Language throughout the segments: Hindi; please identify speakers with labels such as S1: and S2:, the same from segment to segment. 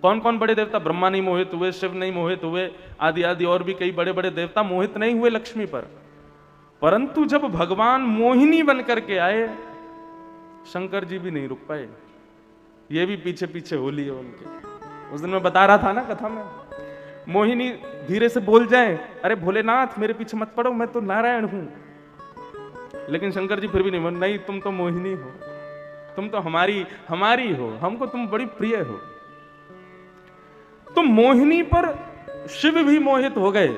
S1: कौन कौन बड़े देवता? ब्रह्मा नहीं मोहित हुए, शिव नहीं मोहित हुए, आदि आदि और भी कई बड़े बड़े देवता मोहित नहीं हुए लक्ष्मी पर। परंतु जब भगवान मोहिनी बन करके आए, शंकर जी भी नहीं रुक पाए। ये भी पीछे पीछे होली है उनके। उस दिन मैं बता रहा था ना कथा में, मोहिनी धीरे से बोल जाए, अरे भोलेनाथ मेरे पीछे मत पड़ो, मैं तो नारायण हूं। लेकिन शंकर जी फिर भी नहीं, तुम तो मोहिनी हो, तुम तो हमारी हो, हमको तुम बड़ी प्रिय हो। तो मोहिनी पर शिव भी मोहित हो गए,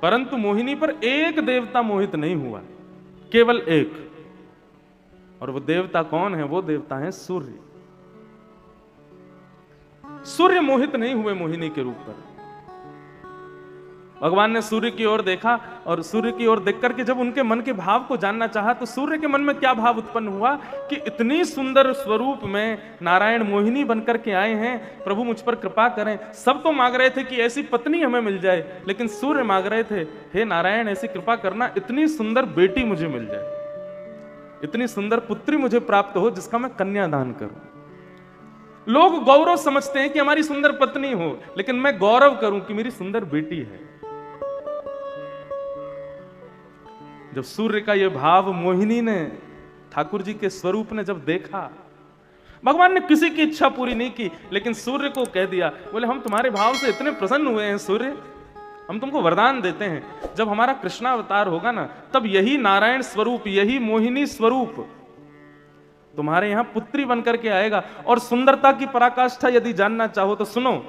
S1: परंतु मोहिनी पर एक देवता मोहित नहीं हुआ, केवल एक। और वो देवता कौन है? वो देवता है सूर्य। सूर्य मोहित नहीं हुए मोहिनी के रूप पर। भगवान ने सूर्य की ओर देखा और सूर्य की ओर देख करके जब उनके मन के भाव को जानना चाहा तो सूर्य के मन में क्या भाव उत्पन्न हुआ कि इतनी सुंदर स्वरूप में नारायण मोहिनी बनकर के आए हैं, प्रभु मुझ पर कृपा करें। सब तो मांग रहे थे कि ऐसी पत्नी हमें मिल जाए, लेकिन सूर्य मांग रहे थे, हे नारायण ऐसी कृपा करना, इतनी सुंदर बेटी मुझे मिल जाए, इतनी सुंदर पुत्री मुझे प्राप्त हो जिसका मैं कन्यादान करूं। लोग गौरव समझते हैं कि हमारी सुंदर पत्नी हो, लेकिन मैं गौरव करूं कि मेरी सुंदर बेटी है। जब सूर्य का यह भाव मोहिनी ने, ठाकुर जी के स्वरूप ने जब देखा, भगवान ने किसी की इच्छा पूरी नहीं की, लेकिन सूर्य को कह दिया, बोले हम तुम्हारे भाव से इतने प्रसन्न हुए हैं सूर्य, हम तुमको वरदान देते हैं, जब हमारा कृष्णावतार होगा ना, तब यही नारायण स्वरूप, यही मोहिनी स्वरूप तुम्हारे यहां पुत्री बनकर के आएगा। और सुंदरता की पराकाष्ठा यदि जानना चाहो तो सुनो,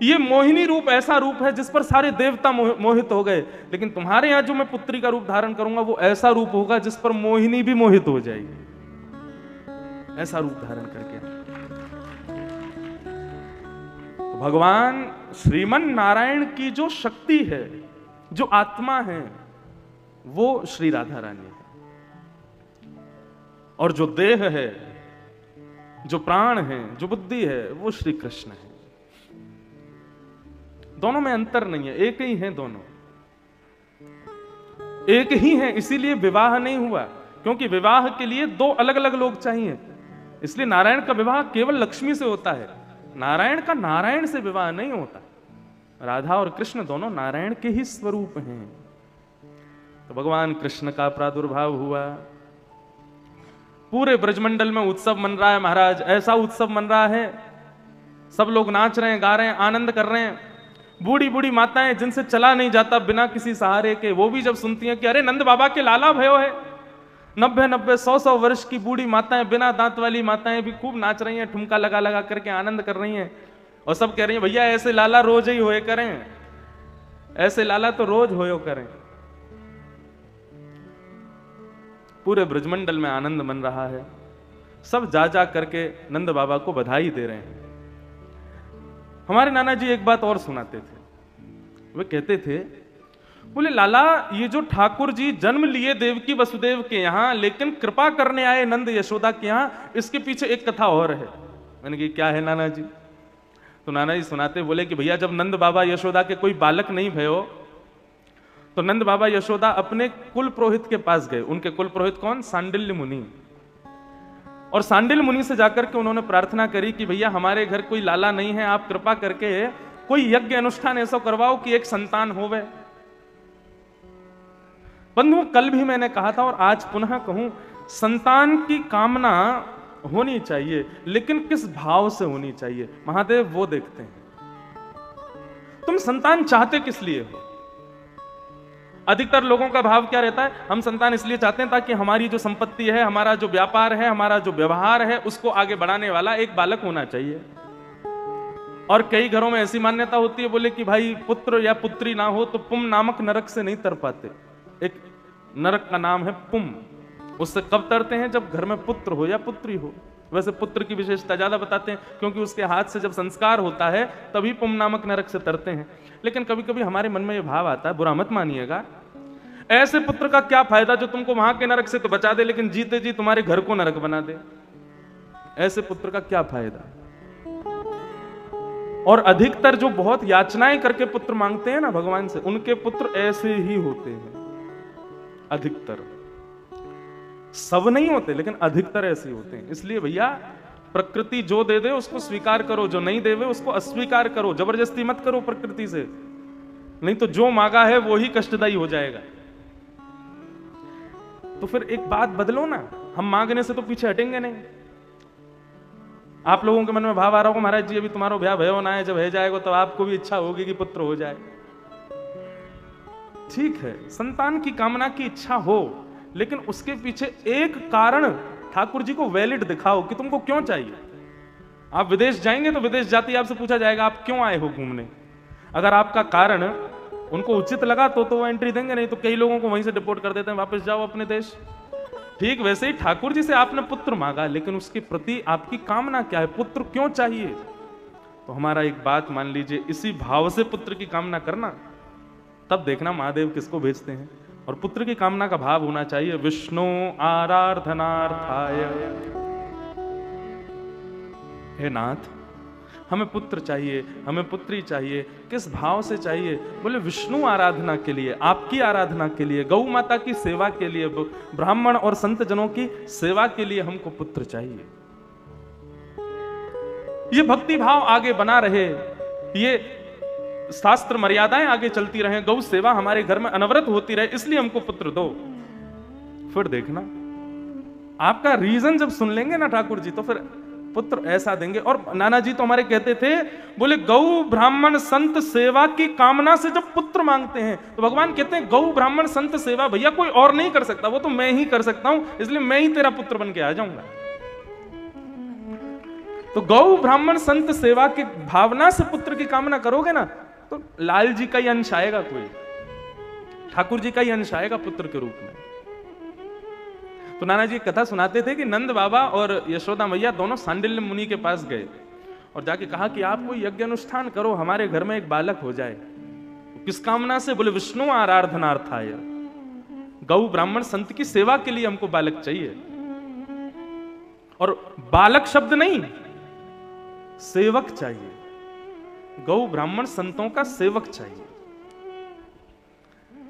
S1: ये मोहिनी रूप ऐसा रूप है जिस पर सारे देवता मोहित हो गए, लेकिन तुम्हारे यहां जो मैं पुत्री का रूप धारण करूंगा वो ऐसा रूप होगा जिस पर मोहिनी भी मोहित हो जाएगी, ऐसा रूप धारण करके। तो भगवान श्रीमन नारायण की जो शक्ति है, जो आत्मा है, वो श्री राधा रानी है, और जो देह है, जो प्राण है, जो बुद्धि है, वो श्री कृष्ण है। दोनों में अंतर नहीं है, एक ही है, दोनों एक ही है। इसीलिए विवाह नहीं हुआ, क्योंकि विवाह के लिए दो अलग अलग लोग चाहिए। इसलिए नारायण का विवाह केवल लक्ष्मी से होता है, नारायण का नारायण से विवाह नहीं होता। राधा और कृष्ण दोनों नारायण के ही स्वरूप हैं। तो भगवान कृष्ण का प्रादुर्भाव हुआ, पूरे ब्रजमंडल में उत्सव मन रहा है महाराज, ऐसा उत्सव मन रहा है, सब लोग नाच रहे हैं, गा रहे हैं, आनंद कर रहे हैं। बूढ़ी बूढ़ी माताएं जिनसे चला नहीं जाता बिना किसी सहारे के, वो भी जब सुनती हैं कि अरे नंद बाबा के लाला भयो है, 90-90, 100-100 वर्ष की बूढ़ी माताएं, बिना दांत वाली माताएं भी खूब नाच रही हैं, ठुमका लगा लगा करके आनंद कर रही हैं। और सब कह रही हैं भैया ऐसे लाला रोज ही होए करें, ऐसे लाला तो रोज होयो करें। पूरे ब्रजमंडल में आनंद मन रहा है, सब जा जा करके नंद बाबा को बधाई दे रहे हैं। हमारे नाना जी एक बात और सुनाते थे, वे कहते थे, बोले लाला ये जो ठाकुर जी जन्म लिए देवकी वसुदेव के यहाँ, लेकिन कृपा करने आए नंद यशोदा के यहाँ, इसके पीछे एक कथा और है। मैंने कहा क्या है नाना जी? तो नाना जी सुनाते, बोले कि भैया जब नंद बाबा यशोदा के कोई बालक नहीं भयो, तो नंद बाबा यशोदा अपने कुल पुरोहित के पास गए। उनके कुल पुरोहित कौन? सांडिल्य मुनि। और सांडिल्य मुनि से जाकर के उन्होंने प्रार्थना करी कि भैया हमारे घर कोई लाला नहीं है, आप कृपा करके कोई यज्ञ अनुष्ठान ऐसा करवाओ कि एक संतान होवे। बंधुओं कल भी मैंने कहा था और आज पुनः कहूं, संतान की कामना होनी चाहिए, लेकिन किस भाव से होनी चाहिए महादेव वो देखते हैं। तुम संतान चाहते किस लिए हो? अधिकतर लोगों का भाव क्या रहता है? हम संतान इसलिए चाहते हैं ताकि हमारी जो संपत्ति है, हमारा जो व्यापार है, हमारा जो व्यवहार है, उसको आगे बढ़ाने वाला एक बालक होना चाहिए। और कई घरों में ऐसी मान्यता होती है, बोले कि भाई पुत्र या पुत्री ना हो तो पुम नामक नरक से नहीं तर पाते। एक नरक का नाम है पुम, उससे कब तरते हैं? जब घर में पुत्र हो या पुत्री हो। वैसे पुत्र की विशेषता ज्यादा बताते हैं, क्योंकि उसके हाथ से जब संस्कार होता है तभी पुम नामक नरक से तरते हैं। लेकिन कभी कभी हमारे मन में यह भाव आता है, बुरा मत मानिएगा, ऐसे पुत्र का क्या फायदा जो तुमको वहां के नरक से तो बचा दे, लेकिन जीते जी तुम्हारे घर को नरक बना दे। ऐसे पुत्र का क्या फायदा? और अधिकतर जो बहुत याचनाएं करके पुत्र मांगते हैं ना भगवान से, उनके पुत्र ऐसे ही होते हैं। अधिकतर, सब नहीं होते लेकिन अधिकतर ऐसे होते हैं। इसलिए भैया प्रकृति जो दे दे उसको स्वीकार करो, जो नहीं देवे उसको अस्वीकार करो, जबरदस्ती मत करो प्रकृति से, नहीं तो जो मांगा है वो ही कष्टदायी हो जाएगा। तो फिर एक बात बदलो ना, हम मांगने से तो पीछे हटेंगे नहीं। आप लोगों के मन में भाव आ रहा होगा महाराज जी अभी तुम्हारा ब्याह भयो ना है, जब है जाएगा तो आपको भी इच्छा होगी कि पुत्र हो जाए। ठीक है, संतान की कामना की इच्छा हो, लेकिन उसके पीछे एक कारण ठाकुर जी को वैलिड दिखाओ कि तुमको क्यों चाहिए। आप विदेश जाएंगे तो विदेश जाते ही आपसे पूछा जाएगा आप क्यों आए हो घूमने। अगर आपका कारण उनको उचित लगा तो वो एंट्री देंगे, नहीं तो कई लोगों को वहीं से डिपोर्ट कर देते हैं, वापस जाओ अपने देश। ठीक वैसे ही ठाकुर जी से आपने पुत्र मांगा, लेकिन उसके प्रति आपकी कामना क्या है, पुत्र क्यों चाहिए। तो हमारा एक बात मान लीजिए, इसी भाव से पुत्र की कामना करना, तब देखना महादेव किसको भेजते हैं। और पुत्र की कामना का भाव होना चाहिए विष्णु आराधनार्थाय। हे नाथ हमें पुत्र चाहिए, हमें पुत्री चाहिए। किस भाव से चाहिए, बोले विष्णु आराधना के लिए, आपकी आराधना के लिए, गौ माता की सेवा के लिए, ब्राह्मण और संत जनों की सेवा के लिए हमको पुत्र चाहिए। ये भक्ति भाव आगे बना रहे, ये शास्त्र मर्यादाएं आगे चलती रहे, गौ सेवा हमारे घर में अनवरत होती रहे, इसलिए हमको पुत्र दो। फिर देखना आपका रीजन जब सुन लेंगे ना ठाकुर जी, तो फिर पुत्र ऐसा देंगे। और नाना जी तो हमारे कहते थे, बोले गौ ब्राह्मण संत सेवा की कामना से जब पुत्र मांगते हैं तो भगवान कहते हैं गौ ब्राह्मण संत सेवा भैया कोई और नहीं कर सकता, वो तो मैं ही कर सकता हूं, इसलिए मैं ही तेरा पुत्र बन के आ जाऊंगा। तो गौ ब्राह्मण संत सेवा की भावना से पुत्र की कामना करोगे ना, तो लाल जी का ही अंश आएगा, कोई ठाकुर जी का ही अंश आएगा पुत्र के रूप में। तो नाना जी कथा सुनाते थे कि नंद बाबा और यशोदा मैया दोनों सांडिल्य मुनि के पास गए और जाके कहा कि आप कोई यज्ञ अनुष्ठान करो, हमारे घर में एक बालक हो जाए। तो किस कामना से, बोले विष्णु आराधनार्थाय, गौ ब्राह्मण संत की सेवा के लिए हमको बालक चाहिए। और बालक शब्द नहीं, सेवक चाहिए, गौ ब्राह्मण संतों का सेवक चाहिए।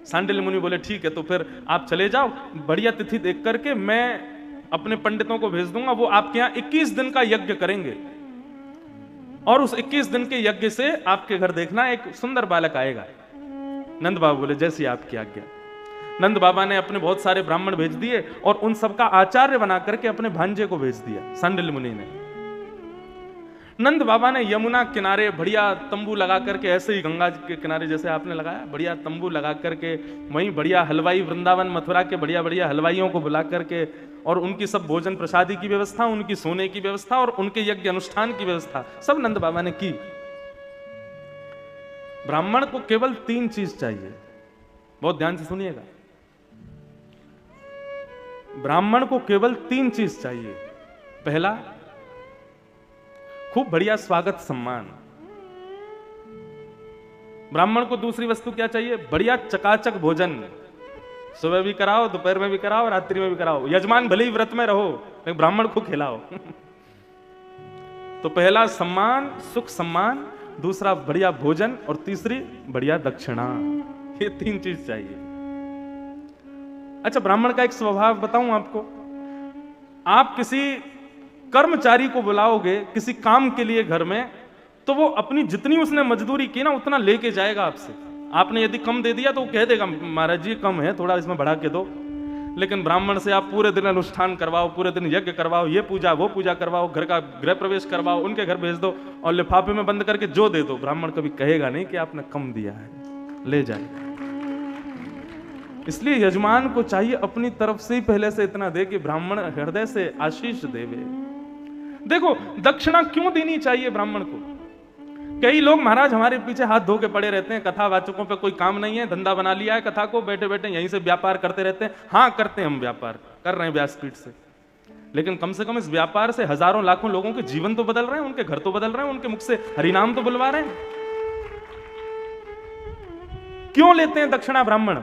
S1: सांडिल्य मुनि बोले ठीक है, तो फिर आप चले जाओ, बढ़िया तिथि देख करके मैं अपने पंडितों को भेज दूंगा, वो आपके यहां 21 दिन का यज्ञ करेंगे और उस 21 दिन के यज्ञ से आपके घर देखना एक सुंदर बालक आएगा। नंद बाबा बोले जैसी आपकी आज्ञा। नंद बाबा ने अपने बहुत सारे ब्राह्मण भेज दिए और उन सबका आचार्य बना करके अपने भांजे को भेज दिया सांडिल्य मुनि ने। नंद बाबा ने यमुना किनारे बढ़िया तंबू लगा करके, ऐसे ही गंगा के किनारे जैसे आपने लगाया, बढ़िया तंबू लगा करके वहीं बढ़िया हलवाई, वृंदावन मथुरा के बढ़िया बढ़िया हलवाइयों को बुला करके और उनकी सब भोजन प्रसादी की व्यवस्था, उनकी सोने की व्यवस्था और उनके यज्ञ अनुष्ठान की व्यवस्था सब नंद बाबा ने की। ब्राह्मण को केवल 3 चीज चाहिए, बहुत ध्यान से सुनिएगा। ब्राह्मण को केवल 3 चीज चाहिए। पहला, खूब बढ़िया स्वागत सम्मान। ब्राह्मण को दूसरी वस्तु क्या चाहिए, बढ़िया चकाचक भोजन, सुबह भी कराओ, दोपहर में भी कराओ, रात्रि में भी कराओ, यजमान भले ही व्रत में रहो लेकिन ब्राह्मण को खिलाओ। तो पहला सम्मान, सुख सम्मान, दूसरा बढ़िया भोजन और तीसरी बढ़िया दक्षिणा। ये 3 चीज चाहिए। अच्छा, ब्राह्मण का एक स्वभाव बताऊं आपको, आप किसी कर्मचारी को बुलाओगे किसी काम के लिए घर में, तो वो अपनी जितनी उसने मजदूरी की ना उतना लेके जाएगा आपसे। आपने यदि कम दे दिया तो वो कह देगा महाराज जी कम है, थोड़ा इसमें बढ़ा के दो। लेकिन ब्राह्मण से आप पूरे दिन अनुष्ठान करवाओ, पूरे दिन यज्ञ करवाओ, ये पूजा वो पूजा करवाओ, घर का गृह प्रवेश करवाओ, उनके घर भेज दो और लिफाफे में बंद करके जो दे दो, ब्राह्मण कभी कहेगा नहीं कि आपने कम दिया है, ले जाएगा। इसलिए यजमान को चाहिए अपनी तरफ से ही पहले से इतना दे कि ब्राह्मण हृदय से आशीष देवे। देखो दक्षिणा क्यों देनी चाहिए ब्राह्मण को। कई लोग महाराज हमारे पीछे हाथ धो के पड़े रहते हैं, कथावाचकों पे कोई काम नहीं है, धंधा बना लिया है कथा को, बैठे बैठे यहीं से व्यापार करते रहते हैं। हाँ करते हैं, हम व्यापार कर रहे हैं व्यासपीठ से, लेकिन कम से कम इस व्यापार से हजारों लाखों लोगों के जीवन तो बदल रहे हैं, उनके घर तो बदल रहे हैं, उनके मुख से हरिनाम तो बुलवा रहे हैं। क्यों लेते हैं दक्षिणा ब्राह्मण?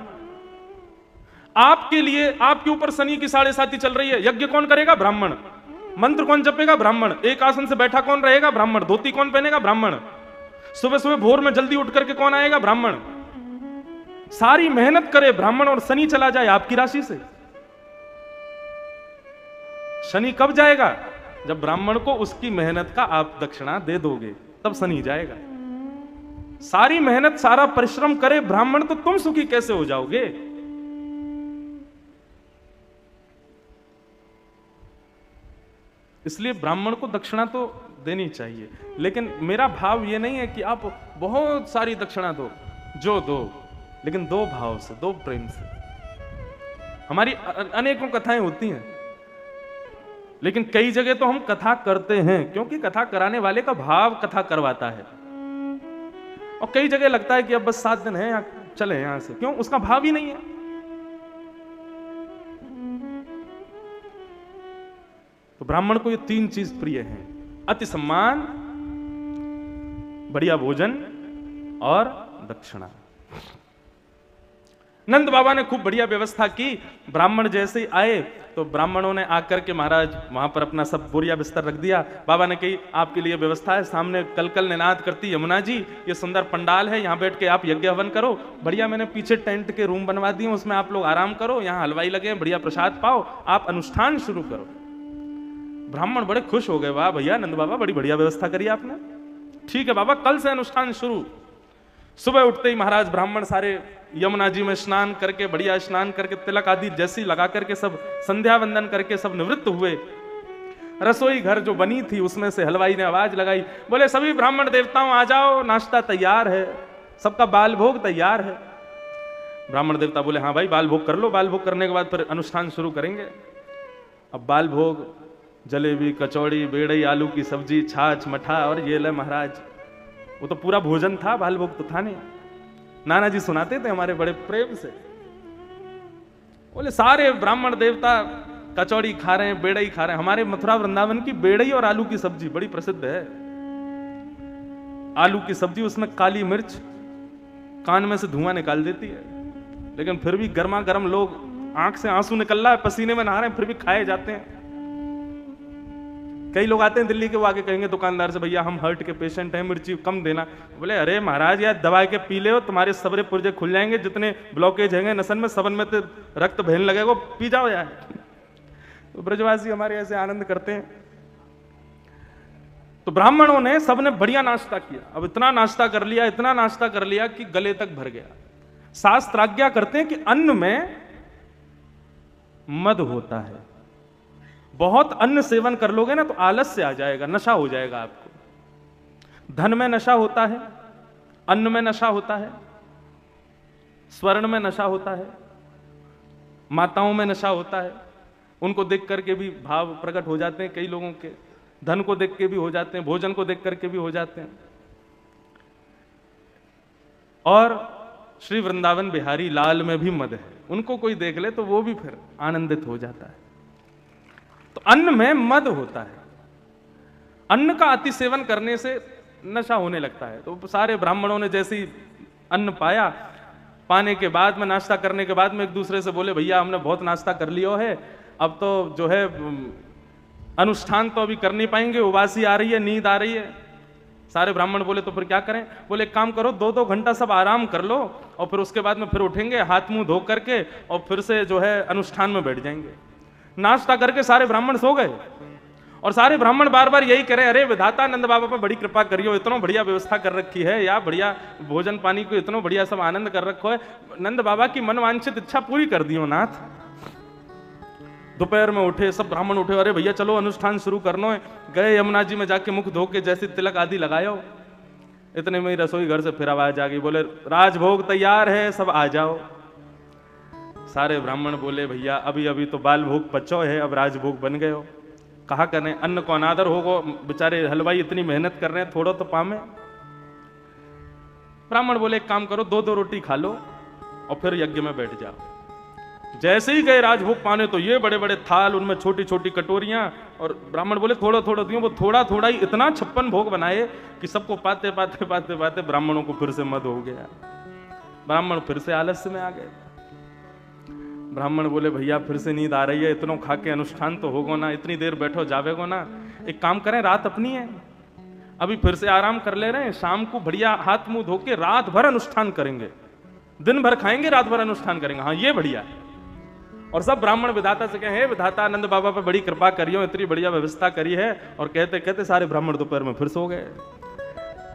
S1: आपके लिए, आपके ऊपर शनि की 7.5 चल रही है, यज्ञ कौन करेगा? ब्राह्मण। मंत्र कौन जपेगा? ब्राह्मण। एक आसन से बैठा कौन रहेगा? ब्राह्मण। धोती कौन पहनेगा? ब्राह्मण। सुबह सुबह भोर में जल्दी उठ करके कौन आएगा? ब्राह्मण। सारी मेहनत करे ब्राह्मण और शनि चला जाए आपकी राशि से। शनि कब जाएगा? जब ब्राह्मण को उसकी मेहनत का आप दक्षिणा दे दोगे तब शनि जाएगा। सारी मेहनत सारा परिश्रम करे ब्राह्मण तो तुम सुखी कैसे हो जाओगे? इसलिए ब्राह्मण को दक्षिणा तो देनी चाहिए, लेकिन मेरा भाव ये नहीं है कि आप बहुत सारी दक्षिणा दो, जो दो लेकिन दो भाव से, दो प्रेम से। हमारी अनेकों कथाएं होती हैं, लेकिन कई जगह तो हम कथा करते हैं क्योंकि कथा कराने वाले का भाव कथा करवाता है, और कई जगह लगता है कि अब बस 7 दिन है चले यहां से, क्यों? उसका भाव ही नहीं है। तो ब्राह्मण को ये 3 चीज प्रिय हैं: अति सम्मान, बढ़िया भोजन और दक्षिणा। नंद बाबा ने खूब बढ़िया व्यवस्था की। ब्राह्मण जैसे ही आए तो ब्राह्मणों ने आकर के महाराज वहां पर अपना सब बोरिया बिस्तर रख दिया। बाबा ने कही आपके लिए व्यवस्था है, सामने कलकल निनाद करती यमुना जी, ये सुंदर पंडाल है, यहाँ बैठ के आप यज्ञ हवन करो। बढ़िया मैंने पीछे टेंट के रूम बनवा दिए, उसमें आप लोग आराम करो, यहाँ हलवाई लगे, बढ़िया प्रसाद पाओ, आप अनुष्ठान शुरू करो। ब्राह्मण बड़े खुश हो गए, वाह भैया नंद बाबा बड़ी बढ़िया व्यवस्था करी आपने। ठीक है बाबा, कल से अनुष्ठान शुरू। सुबह उठते ही महाराज ब्राह्मण सारे यमुना जी में स्नान करके, बढ़िया स्नान करके, तिलक आदि जैसी लगा करके, सब संध्या वंदन करके सब निवृत्त हुए। रसोई घर जो बनी थी उसमें से हलवाई ने आवाज लगाई, बोले सभी ब्राह्मण देवताओं आ जाओ, नाश्ता तैयार है, सबका बाल भोग तैयार है। ब्राह्मण देवता बोले हाँ भाई बाल भोग कर लो, बाल भोग करने के बाद फिर अनुष्ठान शुरू करेंगे। अब बाल भोग, जलेबी, कचौड़ी, बेड़ई, आलू की सब्जी, छाछ, मठा, और ये ले महाराज, वो तो पूरा भोजन था, बाल भोग तो था नहीं। नाना जी सुनाते थे हमारे बड़े प्रेम से, बोले सारे ब्राह्मण देवता कचौड़ी खा रहे हैं, बेड़ई खा रहे हैं। हमारे मथुरा वृंदावन की बेड़ई और आलू की सब्जी बड़ी प्रसिद्ध है। आलू की सब्जी, उसमें काली मिर्च कान में से धुआं निकाल देती है, लेकिन फिर भी गर्मा गर्म, लोग आंख से आंसू निकल रहा है, पसीने में नहा रहे हैं, फिर भी खाए जाते हैं। कई लोग आते हैं दिल्ली के, वो आके कहेंगे दुकानदार से भैया हम हार्ट के पेशेंट हैं, मिर्ची कम देना। बोले अरे महाराज यार दवा के पी ले हो, तुम्हारे सबरे पुर्जे खुल जाएंगे, जितने ब्लॉकेज हैं नसन में सबन में तो रक्त बहने लगेगा, पी जाओ यार। तो ब्रजवासी हमारे ऐसे आनंद करते हैं। तो ब्राह्मणों ने सबने बढ़िया नाश्ता किया। अब इतना नाश्ता कर लिया, इतना नाश्ता कर लिया कि गले तक भर गया। शास्त्र आज्ञा करते हैं कि अन्न में मद होता है, बहुत अन्न सेवन कर लोगे ना तो आलस्य आ जाएगा, नशा हो जाएगा आपको। धन में नशा होता है, अन्न में नशा होता है, स्वर्ण में नशा होता है, माताओं में नशा होता है। उनको देख करके भी भाव प्रकट हो जाते हैं कई लोगों के, धन को देख के भी हो जाते हैं, भोजन को देख करके भी हो जाते हैं। और श्री वृंदावन बिहारी लाल में भी मद है, उनको कोई देख ले तो वो भी फिर आनंदित हो जाता है। तो अन्न में मद होता है, अन्न का अति सेवन करने से नशा होने लगता है। तो सारे ब्राह्मणों ने जैसे ही अन्न पाया, पाने के बाद में, नाश्ता करने के बाद में एक दूसरे से बोले भैया हमने बहुत नाश्ता कर लिया है, अब तो जो है अनुष्ठान तो अभी कर नहीं पाएंगे, उबासी आ रही है, नींद आ रही है। सारे ब्राह्मण बोले तो फिर क्या करें? बोले एक काम करो, 2-2 घंटा सब आराम कर लो और फिर उसके बाद में फिर उठेंगे हाथ मुंह धो करके और फिर से जो है अनुष्ठान में बैठ जाएंगे। नाश्ता करके सारे ब्राह्मण सो गए और सारे ब्राह्मण बार बार यही करें, अरे विधाता नंद बाबा पर बड़ी कृपा करियो, इतना बढ़िया व्यवस्था कर रखी है, या बढ़िया भोजन पानी को इतना बढ़िया सब आनंद कर रखो है, नंद बाबा की मनवांछित इच्छा पूरी कर दियो नाथ। दोपहर में उठे, सब ब्राह्मण उठे, अरे भैया चलो अनुष्ठान शुरू करना है। गए यमुना जी में जाके मुख धो के जैसे तिलक आदि लगायो, इतने में रसोई घर से फिर आवाज आ गई, बोले राजभोग तैयार है, सब आ जाओ। सारे ब्राह्मण बोले भैया अभी अभी तो बाल भोग पचो है, अब राजभोग बन गए हो, कहा करें, अन्न को अनादर होगो, बेचारे हलवाई इतनी मेहनत कर रहे हैं, थोड़ा तो पामे। ब्राह्मण बोले एक काम करो, 2-2 रोटी खा लो और फिर यज्ञ में बैठ जाओ। जैसे ही गए राजभोग पाने तो ये बड़े बड़े थाल, उनमें छोटी छोटी कटोरियां, और ब्राह्मण बोले थोड़ा थोड़ा दियो। वो थोड़ा थोड़ा ही इतना 56 भोग बनाए कि सबको पाते पाते पाते पाते ब्राह्मणों को फिर से मद हो गया। ब्राह्मण फिर से आलस्य में आ गए। ब्राह्मण बोले भैया फिर से नींद आ रही है, इतनों खा के अनुष्ठान तो होगो ना, इतनी देर बैठो जावेगो ना, एक काम करें, रात अपनी है, अभी फिर से आराम कर ले रहे हैं, शाम को बढ़िया हाथ मुंह धो के रात भर अनुष्ठान करेंगे, दिन भर खाएंगे, रात भर अनुष्ठान करेंगे। हाँ ये बढ़िया है। और सब ब्राह्मण विधाता से कहे, हे विधाता नंद बाबा पे बड़ी कृपा करियो, इतनी बढ़िया व्यवस्था करी है। और कहते कहते सारे ब्राह्मण दोपहर में फिर सो गए।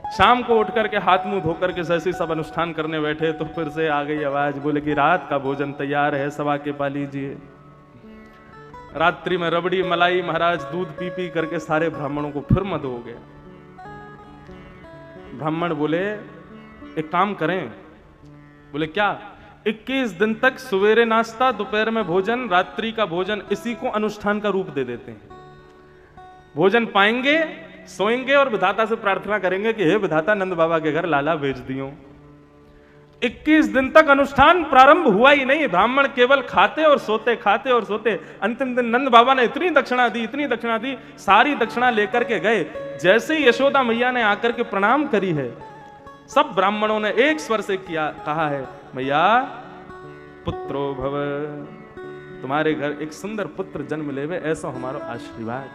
S1: शाम को उठ करके हाथ मुंह धोकर के जैसे सब अनुष्ठान करने बैठे तो फिर से आ गई आवाज, बोले कि रात का भोजन तैयार है, सभा के पा लीजिए। रात्रि में रबड़ी मलाई महाराज दूध पी पी करके सारे ब्राह्मणों को फिर मद हो गया। ब्राह्मण बोले एक काम करें। बोले क्या? 21 दिन तक सवेरे नाश्ता, दोपहर में भोजन, रात्रि का भोजन, इसी को अनुष्ठान का रूप दे देते हैं। भोजन पाएंगे, सोएंगे और विधाता से प्रार्थना करेंगे कि हे विधाता नंद बाबा के घर लाला भेज दियो। 21 दिन तक अनुष्ठान प्रारंभ हुआ ही नहीं, ब्राह्मण केवल खाते और सोते, खाते और सोते। अंतिम दिन नंद बाबा ने इतनी दक्षिणा दी, इतनी दक्षिणा दी, सारी दक्षिणा लेकर के गए। जैसे ही यशोदा मैया ने आकर के प्रणाम करी है, सब ब्राह्मणों ने एक स्वर से कहा है, मैया पुत्रो भव, तुम्हारे घर एक सुंदर पुत्र जन्म लेवे, ऐसा हमारा आशीर्वाद।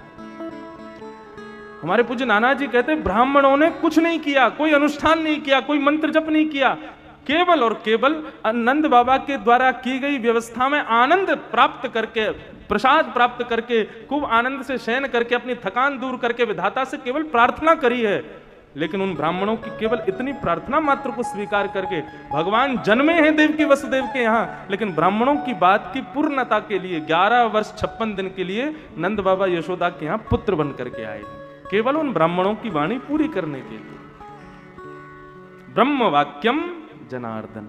S1: हमारे पूज्य नाना जी कहते ब्राह्मणों ने कुछ नहीं किया, कोई अनुष्ठान नहीं किया, कोई मंत्र जप नहीं किया, केवल और केवल नंद बाबा के द्वारा की गई व्यवस्था में आनंद प्राप्त करके, प्रसाद प्राप्त करके, खूब आनंद से शयन करके, अपनी थकान दूर करके विधाता से केवल प्रार्थना करी है। लेकिन उन ब्राह्मणों की केवल इतनी प्रार्थना मात्र को स्वीकार करके, भगवान जन्मे हैं देवकी वसुदेव के यहाँ, लेकिन ब्राह्मणों की बात की पूर्णता के लिए 11 वर्ष 56 दिन के लिए नंद बाबा यशोदा के यहाँ पुत्र बन करके आए, केवल उन ब्राह्मणों की वाणी पूरी करने के लिए। ब्रह्म वाक्यम जनार्दन,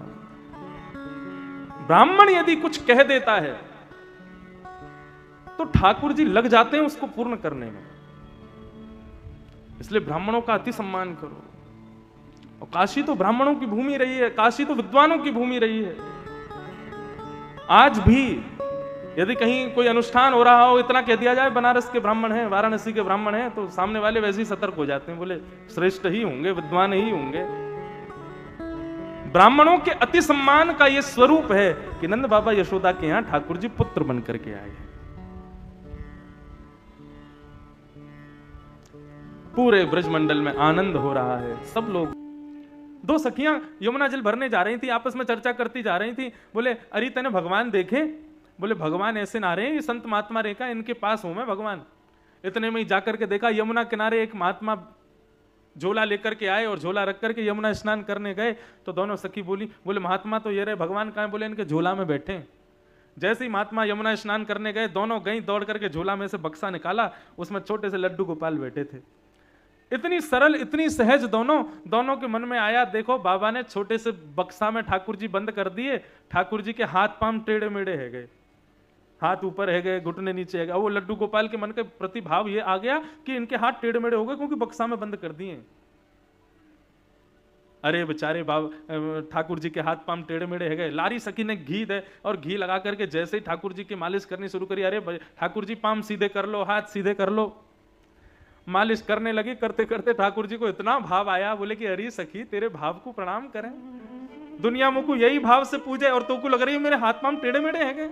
S1: ब्राह्मण यदि कुछ कह देता है तो ठाकुर जी लग जाते हैं उसको पूर्ण करने में। इसलिए ब्राह्मणों का अति सम्मान करो। और काशी तो ब्राह्मणों की भूमि रही है, काशी तो विद्वानों की भूमि रही है। आज भी यदि कहीं कोई अनुष्ठान हो रहा हो, इतना कह दिया जाए बनारस के ब्राह्मण हैं, वाराणसी के ब्राह्मण हैं, तो सामने वाले वैसे ही सतर्क हो जाते हैं, बोले श्रेष्ठ ही होंगे, विद्वान ही होंगे। ब्राह्मणों के अति सम्मान का यह स्वरूप है कि नंद बाबा यशोदा के यहां ठाकुर जी पुत्र बन करके आए हैं। पूरे ब्रजमंडल में आनंद हो रहा है। सब लोग, दो सखियां यमुना जल भरने जा रही थी, आपस में चर्चा करती जा रही थी। बोले अरे तने भगवान देखे? बोले भगवान ऐसे ना रहे, ये संत महात्मा रेखा, इनके पास हूं मैं भगवान। इतने में ही जाकर के देखा यमुना किनारे एक महात्मा झोला लेकर के आए और झोला रख करके यमुना स्नान करने गए। तो दोनों सखी बोले महात्मा तो ये रहे, भगवान कहां? बोले इनके झोला में बैठे। जैसे ही महात्मा यमुना स्नान करने गए, दोनों गई दौड़ करके झोला में से बक्सा निकाला, उसमें छोटे से लड्डू गोपाल बैठे थे। इतनी सरल, इतनी सहज, दोनों के मन में आया, देखो बाबा ने छोटे से बक्सा में ठाकुर जी बंद कर दिए, ठाकुर जी के हाथ पांव टेढ़े मेढ़े है गए, हाथ ऊपर है गए, घुटने नीचे है गए। वो लड्डू गोपाल के मन के प्रति भाव ये आ गया कि इनके हाथ टेढ़े मेढ़े हो गए क्योंकि बक्सा में बंद कर दिए। अरे बेचारे बाबा ठाकुर जी के हाथ पांव टेढ़े मेढ़े है गए। लारी सखी ने घी दे और घी लगा करके जैसे ही ठाकुर जी की मालिश करनी शुरू करी, अरे ठाकुर जी पांव सीधे कर लो, हाथ सीधे कर लो। मालिश करने लगी, करते करते ठाकुर जी को इतना भाव आया, बोले कि अरे सखी तेरे भाव को प्रणाम करें, दुनिया मुझको यही भाव से पूजे और तो को लग रही है मेरे हाथ पांव टेढ़े मेढ़े हैं गए।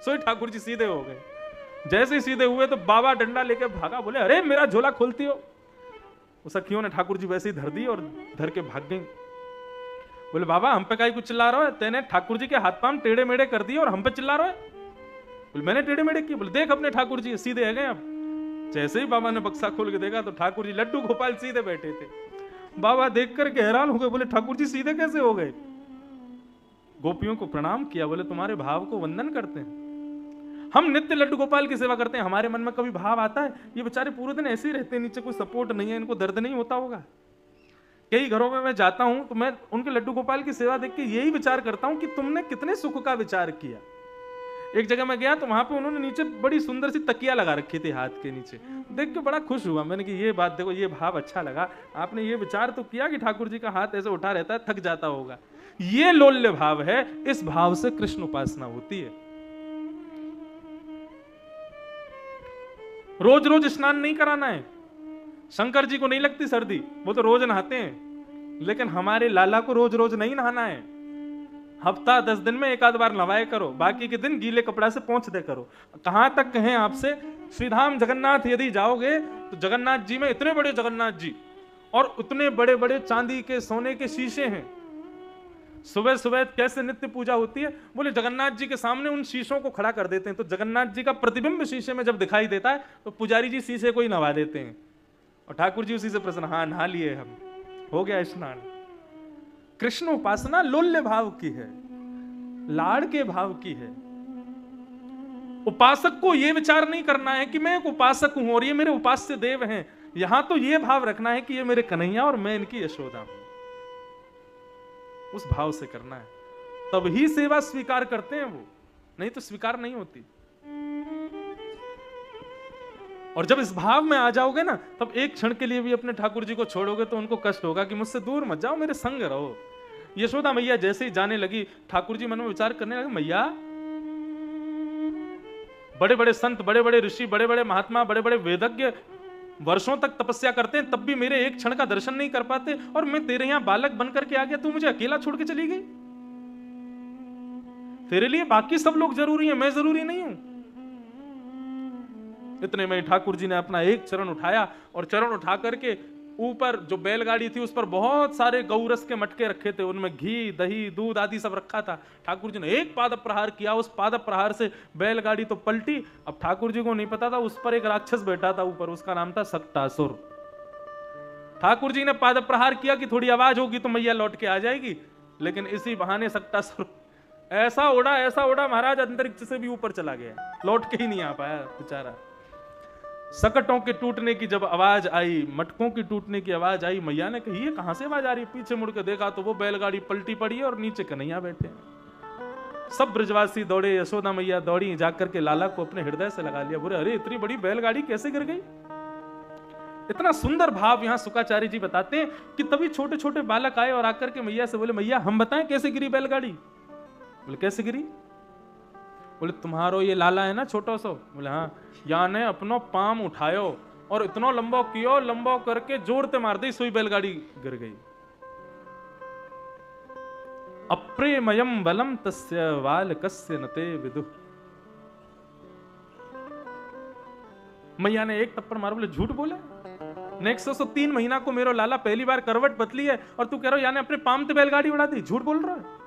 S1: सो ठाकुर जी सीधे हो गए। जैसे ही सीधे हुए तो बाबा डंडा लेके भागा, बोले अरे मेरा झोला खोलती हो। सखियों ने ठाकुर जी वैसे ही धर दी और धर के भाग गई। बोले बाबा हम पे काहे कुछ चिल्ला रहा है? तेने ठाकुर जी के हाथ पांव टेढ़े मेढ़े कर दिए और हम पे चिल्ला रहा है? बोले मैंने टेढ़े मेढ़े किए? बोले देख अपने ठाकुर जी सीधे है गए। अब जैसे ही बाबा ने बक्सा खोल के देखा तो ठाकुर जी लड्डू गोपाल सीधे बैठे थे। बाबा देख करके हैरान हो गए, बोले ठाकुर जी सीधे कैसे हो गए? गोपियों को प्रणाम किया, बोले तुम्हारे भाव को वंदन करते हैं। हम नित्य लड्डू गोपाल की सेवा करते हैं, हमारे मन में कभी भाव आता है? ये बेचारे पूरे दिन ऐसे ही रहते हैं, नीचे कोई सपोर्ट नहीं है, इनको दर्द नहीं होता होगा? कई घरों में मैं जाता हूं तो मैं उनके लड्डू गोपाल की सेवा देख के यही विचार करता हूं कि तुमने कितने सुख का विचार किया। एक जगह मैं गया तो वहां पे उन्होंने नीचे बड़ी सुंदर सी तकिया लगा रखी थी हाथ के नीचे, देख के बड़ा खुश हुआ। मैंने कि ये बात देखो, ये भाव अच्छा लगा, आपने ये विचार तो किया कि ठाकुर जी का हाथ ऐसे उठा रहता है, थक जाता होगा। ये लोल्य भाव है, इस भाव से कृष्ण उपासना होती है। रोज रोज स्नान नहीं कराना है। शंकर जी को नहीं लगती सर्दी, वो तो रोज नहाते हैं, लेकिन हमारे लाला को रोज रोज नहीं नहाना है। हफ्ता 10 दिन में एक आध बार नवाए करो, बाकी के दिन गीले कपड़ा से पोंछ दे करो। कहां तक कहें आपसे, श्रीधाम जगन्नाथ यदि जाओगे तो जगन्नाथ जी में इतने बड़े जगन्नाथ जी और उतने बड़े बड़े चांदी के सोने के शीशे हैं। सुबह सुबह कैसे नित्य पूजा होती है? बोले जगन्नाथ जी के सामने उन शीशों को खड़ा कर देते हैं, तो जगन्नाथ जी का प्रतिबिंब शीशे में जब दिखाई देता है तो पुजारी जी शीशे को ही नवा देते हैं और ठाकुर जी उसी से प्रसन्न, हाँ नहा लिए, हम हो गया स्नान। कृष्ण उपासना लोल्य भाव की है, लाड़ के भाव की है। उपासक को यह विचार नहीं करना है कि मैं एक उपासक हूं और ये मेरे उपास्य देव हैं। यहां तो यह भाव रखना है कि ये मेरे कन्हैया और मैं इनकी यशोदा हूं। उस भाव से करना है, तब ही सेवा स्वीकार करते हैं वो, नहीं तो स्वीकार नहीं होती। और जब इस भाव में आ जाओगे ना, तब एक क्षण के लिए भी अपने ठाकुर जी को छोड़ोगे तो उनको कष्ट होगा कि मुझसे दूर मत जाओ, मेरे संग रहो। यशोदा मैया जैसे ही जाने लगी, ठाकुर जी मन में विचार करने लगे, मैया बड़े बड़े संत, बड़े बड़े ऋषि, बड़े बड़े महात्मा, बड़े बड़े वेदज्ञ वर्षों तक तपस्या करते हैं, तब भी मेरे एक क्षण का दर्शन नहीं कर पाते, और मैं तेरे यहां बालक बनकर के आ गया, तू मुझे अकेला छोड़ के चली गई। तेरे लिए बाकी सब लोग जरूरी हैं, मैं जरूरी नहीं हूं। इतने में ठाकुर जी ने अपना एक चरण उठाया और चरण उठा करके ऊपर जो बैलगाड़ी थी उस पर बहुत सारे गौरस के मटके रखे थे, उनमें घी, दही, दूध आदि सब रखा था। ठाकुर जी ने एक पाद प्रहार किया, उस पाद प्रहार से बैलगाड़ी तो पलटी। अब ठाकुर जी को नहीं पता था उस पर एक राक्षस बैठा था ऊपर, उसका नाम था सक्टासुर। ठाकुर जी ने पाद प्रहार किया कि थोड़ी आवाज होगी तो मैया लौट के आ जाएगी, लेकिन इसी बहाने सक्टासुर ऐसा उड़ा महाराज, अंतरिक्ष से भी ऊपर चला गया, लौट के ही नहीं आ पाया बेचारा। सकटों के टूटने की जब आवाज आई, मटकों की टूटने की आवाज आई, मैया ने कही ये कहां से आवाज आ रही है? पीछे मुड़ के देखा तो वो बैलगाड़ी पलटी पड़ी है और नीचे कन्हैया बैठे हैं। सब ब्रजवासी दौड़े, यशोदा मैया दौड़ी, जाकर के लाला को अपने हृदय से लगा लिया। बोले अरे इतनी बड़ी बैलगाड़ी कैसे गिर गई? इतना सुंदर भाव यहाँ शुकाचार्य जी बताते हैं कि तभी छोटे छोटे बालक आए और आकर के मैया से बोले, मैया हम बताएं कैसे गिरी बैलगाड़ी? बोले कैसे गिरी? बोले तुम्हारो ये लाला है ना छोटा सा? बोले हाँ। या ने अपनो पाम उठायो और इतना लंबो कियो, लंबो करके जोरते मार दी, सोई बैलगाड़ी गिर गई। अप्रेमयम बलम तस्य वालकस्य नते विदुः। मैया ने एक थप्पड़ मार, बोले झूठ बोले, नेक्स्ट 103 महीना को मेरो लाला पहली बार करवट बदली है और तू कह रहा हो यानी अपने पाम से बैलगाड़ी उड़ा दी, झूठ बोल रहा है।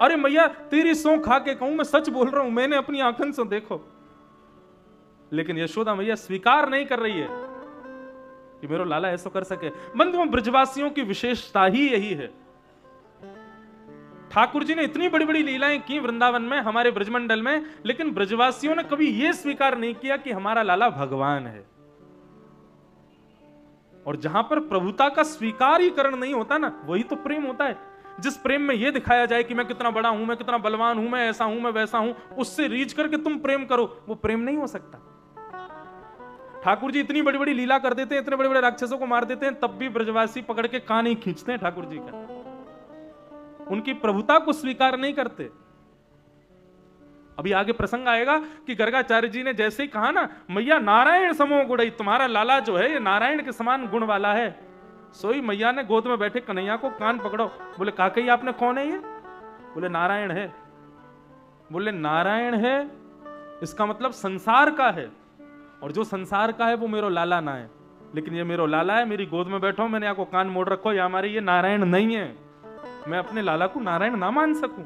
S1: अरे मैया तेरी सौं खा के कहूं, मैं सच बोल रहा हूं, मैंने अपनी आंखन से देखो। लेकिन यशोदा मैया स्वीकार नहीं कर रही है कि मेरो लाला ऐसा कर सके। बंधुओं, ब्रजवासियों की विशेषता ही यही है। ठाकुर जी ने इतनी बड़ी बड़ी लीलाएं की वृंदावन में, हमारे ब्रजमंडल में, लेकिन ब्रजवासियों ने कभी यह स्वीकार नहीं किया कि हमारा लाला भगवान है। और जहां पर प्रभुता का स्वीकारीकरण नहीं होता ना, वही तो प्रेम होता है। जिस प्रेम में यह दिखाया जाए कि मैं कितना बड़ा हूं, मैं कितना बलवान हूं, मैं ऐसा हूं, मैं वैसा हूं, उससे रीच करके तुम प्रेम करो, वो प्रेम नहीं हो सकता। ठाकुर जी इतनी बड़ी बड़ी लीला कर देते हैं, इतने बड़े बड़े राक्षसों को मार देते हैं, तब भी ब्रजवासी पकड़ के कान ही खींचते हैं ठाकुर जी का, उनकी प्रभुता को स्वीकार नहीं करते। अभी आगे प्रसंग आएगा कि गर्गाचार्य जी ने जैसे ही कहा ना, मैया नारायण समो गुणई, तुम्हारा लाला जो है ये नारायण के समान गुण वाला है। सोई मैया ने गोद में बैठे कन्हैया को कान पकड़ो, बोले काकई आपने कौन है ये? बोले नारायण है। बोले नारायण है इसका मतलब संसार का है, और जो संसार का है वो मेरो लाला ना है, लेकिन ये मेरो लाला है, मेरी गोद में बैठो, मैंने आपको कान मोड़ रखो, या हमारे ये नारायण नहीं है, मैं अपने लाला को नारायण ना मान सकूं।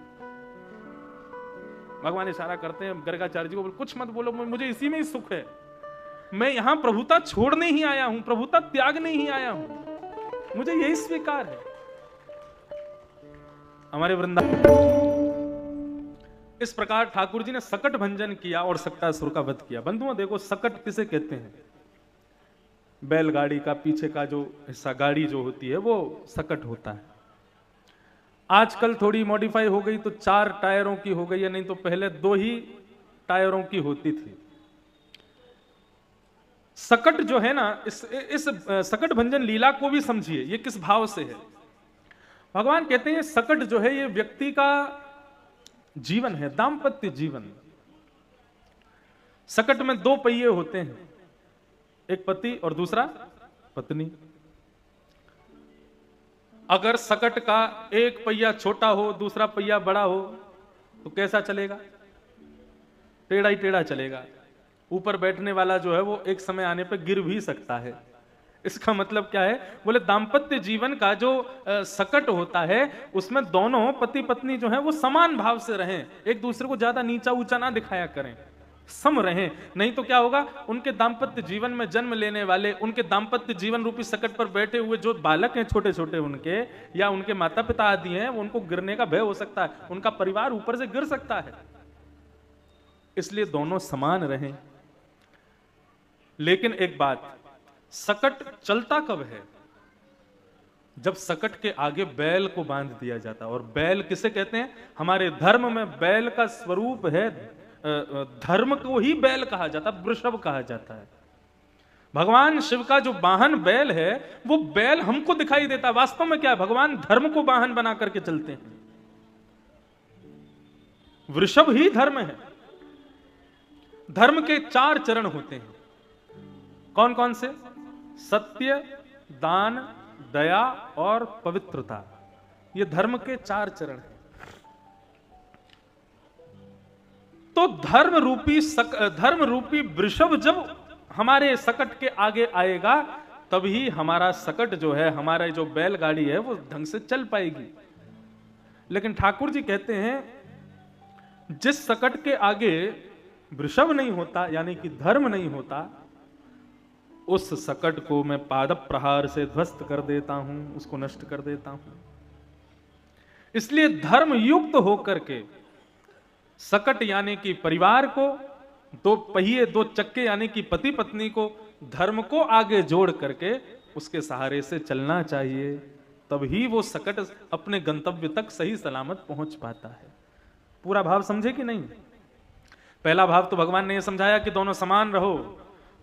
S1: भगवान इशारा करते हैं गर्गाचार्य जी को, कुछ मत बोलो, मुझे इसी में ही सुख है, मैं यहां प्रभुता छोड़ने ही आया हूं, प्रभुता त्यागने ही आया हूं, मुझे यही स्वीकार है। हमारे वृंदावन इस प्रकार ठाकुर जी ने सकट भंजन किया और सक्टासुर का वध किया। बंधुओं देखो, सकट किसे कहते हैं? बैलगाड़ी का पीछे का जो हिस्सा, गाड़ी जो होती है वो सकट होता है। आजकल थोड़ी मॉडिफाई हो गई तो 4 टायरों की हो गई है, नहीं तो पहले 2 ही टायरों की होती थी। सकट जो है ना, इस सकट भंजन लीला को भी समझिए, ये किस भाव से है। भगवान कहते हैं सकट जो है ये व्यक्ति का जीवन है, दाम्पत्य जीवन। सकट में 2 पहिए होते हैं, एक पति और दूसरा पत्नी। अगर सकट का एक पहिया छोटा हो, दूसरा पहिया बड़ा हो, तो कैसा चलेगा? टेढ़ा ही टेढ़ा चलेगा। ऊपर बैठने वाला जो है वो एक समय आने पर गिर भी सकता है। इसका मतलब क्या है? बोले दाम्पत्य जीवन का जो सकट होता है उसमें दोनों पति पत्नी जो है वो समान भाव से रहें, एक दूसरे को ज्यादा नीचा ऊंचा ना दिखाया करें, सम रहें। नहीं तो क्या होगा, उनके दाम्पत्य जीवन में जन्म लेने वाले, उनके दाम्पत्य जीवन रूपी सकट पर बैठे हुए जो बालक हैं छोटे छोटे उनके, या उनके माता पिता आदि हैं, उनको गिरने का भय हो सकता है, उनका परिवार ऊपर से गिर सकता है। इसलिए दोनों समान रहें। लेकिन एक बात, सकट चलता कब है? जब सकट के आगे बैल को बांध दिया जाता है। और बैल किसे कहते हैं? हमारे धर्म में बैल का स्वरूप है, धर्म को ही बैल कहा जाता है, वृषभ कहा जाता है। भगवान शिव का जो वाहन बैल है, वो बैल हमको दिखाई देता है, वास्तव में क्या है? भगवान धर्म को वाहन बना करके चलते हैं। वृषभ ही धर्म है। धर्म के 4 चरण होते हैं। कौन कौन से? सत्य, दान, दया और पवित्रता। ये धर्म के 4 चरण हैं। तो धर्म रूपी वृषभ जब हमारे सकट के आगे आएगा, तभी हमारा सकट जो है, हमारा जो बैलगाड़ी है, वो ढंग से चल पाएगी। लेकिन ठाकुर जी कहते हैं, जिस सकट के आगे वृषभ नहीं होता, यानी कि धर्म नहीं होता, उस सकट को मैं पाद प्रहार से ध्वस्त कर देता हूं, उसको नष्ट कर देता हूं। इसलिए धर्म युक्त होकर के सकट यानी कि परिवार को, 2 पहिए 2 चक्के यानी कि पति पत्नी को, धर्म को आगे जोड़ करके उसके सहारे से चलना चाहिए। तभी वो सकट अपने गंतव्य तक सही सलामत पहुंच पाता है। पूरा भाव समझे कि नहीं? पहला भाव तो भगवान ने यह समझाया कि दोनों समान रहो।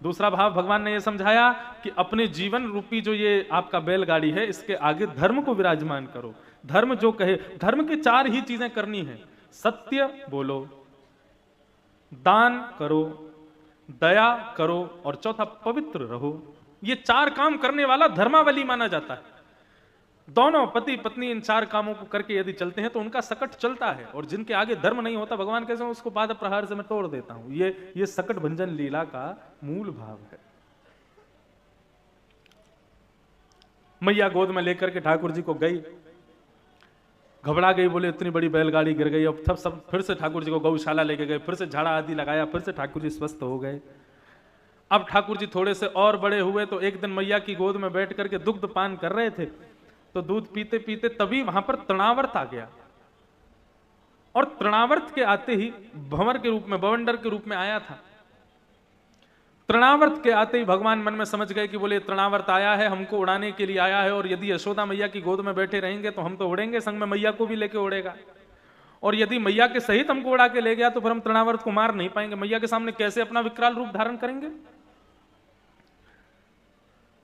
S1: दूसरा भाव भगवान ने यह समझाया कि अपने जीवन रूपी जो ये आपका बैलगाड़ी है, इसके आगे धर्म को विराजमान करो। धर्म जो कहे, धर्म की 4 ही चीजें करनी है। सत्य बोलो, दान करो, दया करो, और चौथा पवित्र रहो। ये 4 काम करने वाला धर्मावली माना जाता है। दोनों पति पत्नी इन 4 कामों को करके यदि चलते हैं तो उनका सकट चलता है। और जिनके आगे धर्म नहीं होता, भगवान कैसे उसको पाद प्रहार से मैं तोड़ देता हूं। ये सकट भंजन लीला का मूल भाव है। मैया गोद में लेकर के ठाकुर जी को गई, घबरा गई, बोले इतनी बड़ी बैलगाड़ी गिर गई। अब सब फिर से ठाकुर जी को गौशाला लेके गए, फिर से झाड़ा आदि लगाया, फिर से ठाकुर जी स्वस्थ हो गए। अब ठाकुर जी थोड़े से और बड़े हुए तो एक दिन मैया की गोद में बैठ करके दुग्ध पान कर रहे थे। तो दूध पीते पीते तभी वहां पर तृणावर्त आ गया। और तृणावर्त के आते ही भंवर के रूप में, बवंडर के रूप में आया था। तृणावर्त के आते ही भगवान मन में समझ गए कि बोले तृणावर्त आया है, हमको उड़ाने के लिए आया है, और यदि यशोदा मैया की गोद में बैठे रहेंगे तो हम तो उड़ेंगे, संग में मैया को भी लेके उड़ेगा। और यदि मैया के सहित हमको उड़ा के ले गया तो फिर हम तृणावर्त को मार नहीं पाएंगे। मैया के सामने कैसे अपना विकराल रूप धारण करेंगे?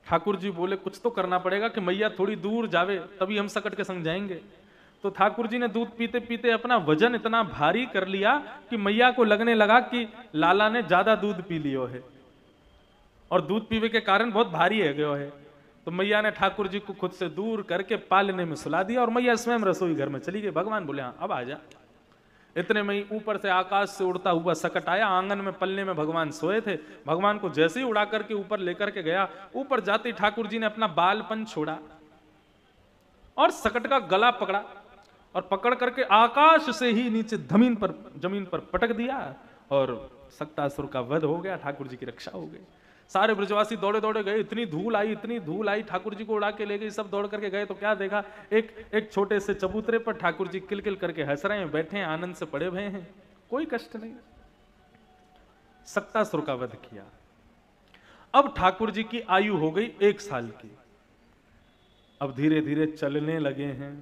S1: ठाकुर जी बोले कुछ तो करना पड़ेगा कि मैया थोड़ी दूर जावे, तभी हम सकट के संग जाएंगे। तो ठाकुर जी ने दूध पीते पीते अपना वजन इतना भारी कर लिया कि मैया को लगने लगा कि लाला ने ज्यादा दूध पी लियो है, और दूध पीने के कारण बहुत भारी है गयो है। तो मैया ने ठाकुर जी को खुद से दूर करके पालने में सुला दिया, और मैया स्वयं रसोई घर में चली गई। भगवान बोले हाँ अब आ जा। इतने में ही ऊपर से आकाश से उड़ता हुआ सकट आया। आंगन में पल्ले में भगवान सोए थे। भगवान को जैसे ही उड़ा करके ऊपर लेकर के गया, ऊपर जाते ठाकुर जी ने अपना बालपन छोड़ा और सकट का गला पकड़ा, और पकड़ करके आकाश से ही नीचे जमीन पर पटक दिया, और सक्तासुर का वध हो गया। ठाकुर जी की रक्षा हो गई। सारे ब्रजवासी दौड़े दौड़े गए। इतनी धूल आई, ठाकुर जी को उड़ा के ले गई। सब दौड़ करके गए तो क्या देखा, एक छोटे से चबूतरे पर ठाकुर जी किलकिल करके हंस रहे हैं, बैठे हैं, आनंद से पड़े हुए हैं, कोई कष्ट नहीं। सक्तासुर का वध किया। अब ठाकुर जी की आयु हो गई 1 साल की। अब धीरे धीरे चलने लगे हैं,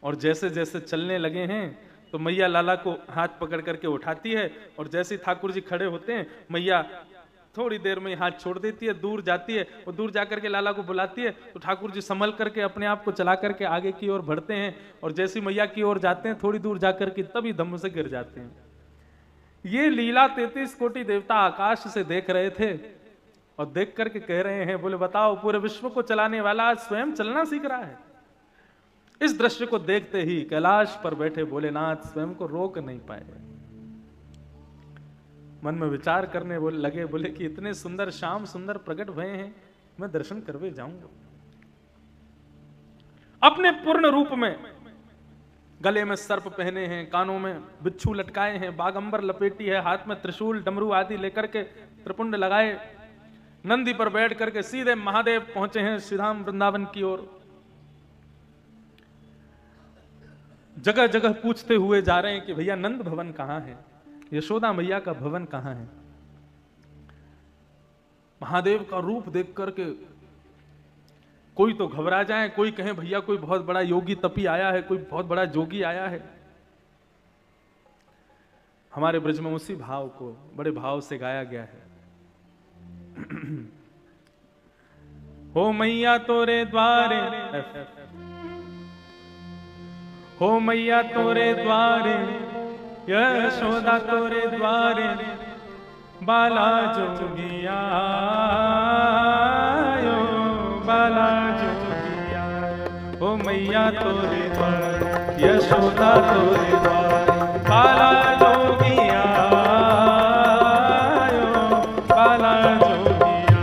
S1: और जैसे जैसे चलने लगे हैं तो मैया लाला को हाथ पकड़ करके उठाती है, और जैसे ठाकुर जी खड़े होते हैं, मैया थोड़ी देर में हाथ छोड़ देती है, दूर जाती है, और दूर जाकर के लाला को बुलाती है। तो ठाकुर जी संभल करके अपने आप को चला करके आगे की ओर बढ़ते हैं, और जैसी मैया की ओर जाते हैं थोड़ी दूर जाकर के तभी धम्म से गिर जाते हैं। ये लीला 33 कोटि देवता आकाश से देख रहे थे, और देख करके कह रहे हैं, बोले बताओ, पूरे विश्व को चलाने वाला स्वयं चलना सीख रहा है। इस दृश्य को देखते ही कैलाश पर बैठे भोलेनाथ स्वयं को रोक नहीं पाए। मन में विचार करने लगे, बोले कि इतने सुंदर श्याम सुंदर प्रकट हुए हैं, मैं दर्शन करवे जाऊंगा। अपने पूर्ण रूप में गले में सर्प पहने हैं, कानों में बिच्छू लटकाए हैं, बागंबर लपेटी है, हाथ में त्रिशूल डमरू आदि लेकर के त्रिपुंड लगाए नंदी पर बैठ करके सीधे महादेव पहुंचे हैं श्रीधाम वृंदावन की ओर। जगह जगह पूछते हुए जा रहे हैं कि भैया नंद भवन कहां है, यशोदा मैया का भवन कहां है। महादेव का रूप देख करके कोई तो घबरा जाए, कोई कहे भैया कोई बहुत बड़ा योगी तपी आया है, कोई बहुत बड़ा जोगी आया है। हमारे ब्रज में उसी भाव को बड़े भाव से गाया गया है। हो मैया तोरे द्वारे, हो मैया तोरे द्वारे, यशोदा तोरे द्वारे, बाला जोगिया बाला जोगिया। हो मैया तोरे द्वारे, यशोदा तोरे द्वारे, बाला जोगिया बाला जोगिया।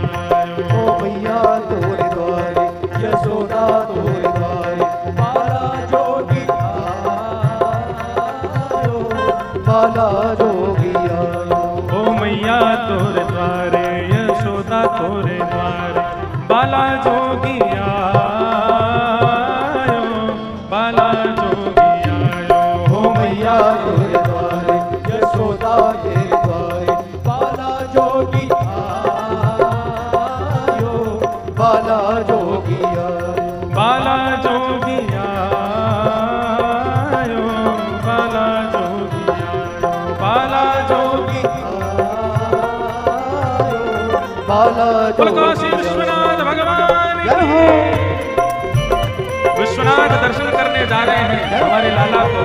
S2: हो मैया तोरे द्वारे, यशोदा तोरे द्वारे, बाला जोगिया बाला जोगिया।
S1: हो मैया तोरे द्वारे, यशोदा तोरे द्वारे, बाला जोगिया बाला जोगिया।
S2: हो मैया तोरे द्वारे, यशोदा तेरे द्वारे, बाला जोगिया बाला जोगिया
S1: बाला जोगिया बाला जोगिया बाला जोगिया।
S2: बाला
S1: काशी विश्वनाथ भगवान की। विश्वनाथ दर्शन करने जा रहे हैं हमारे लाला को।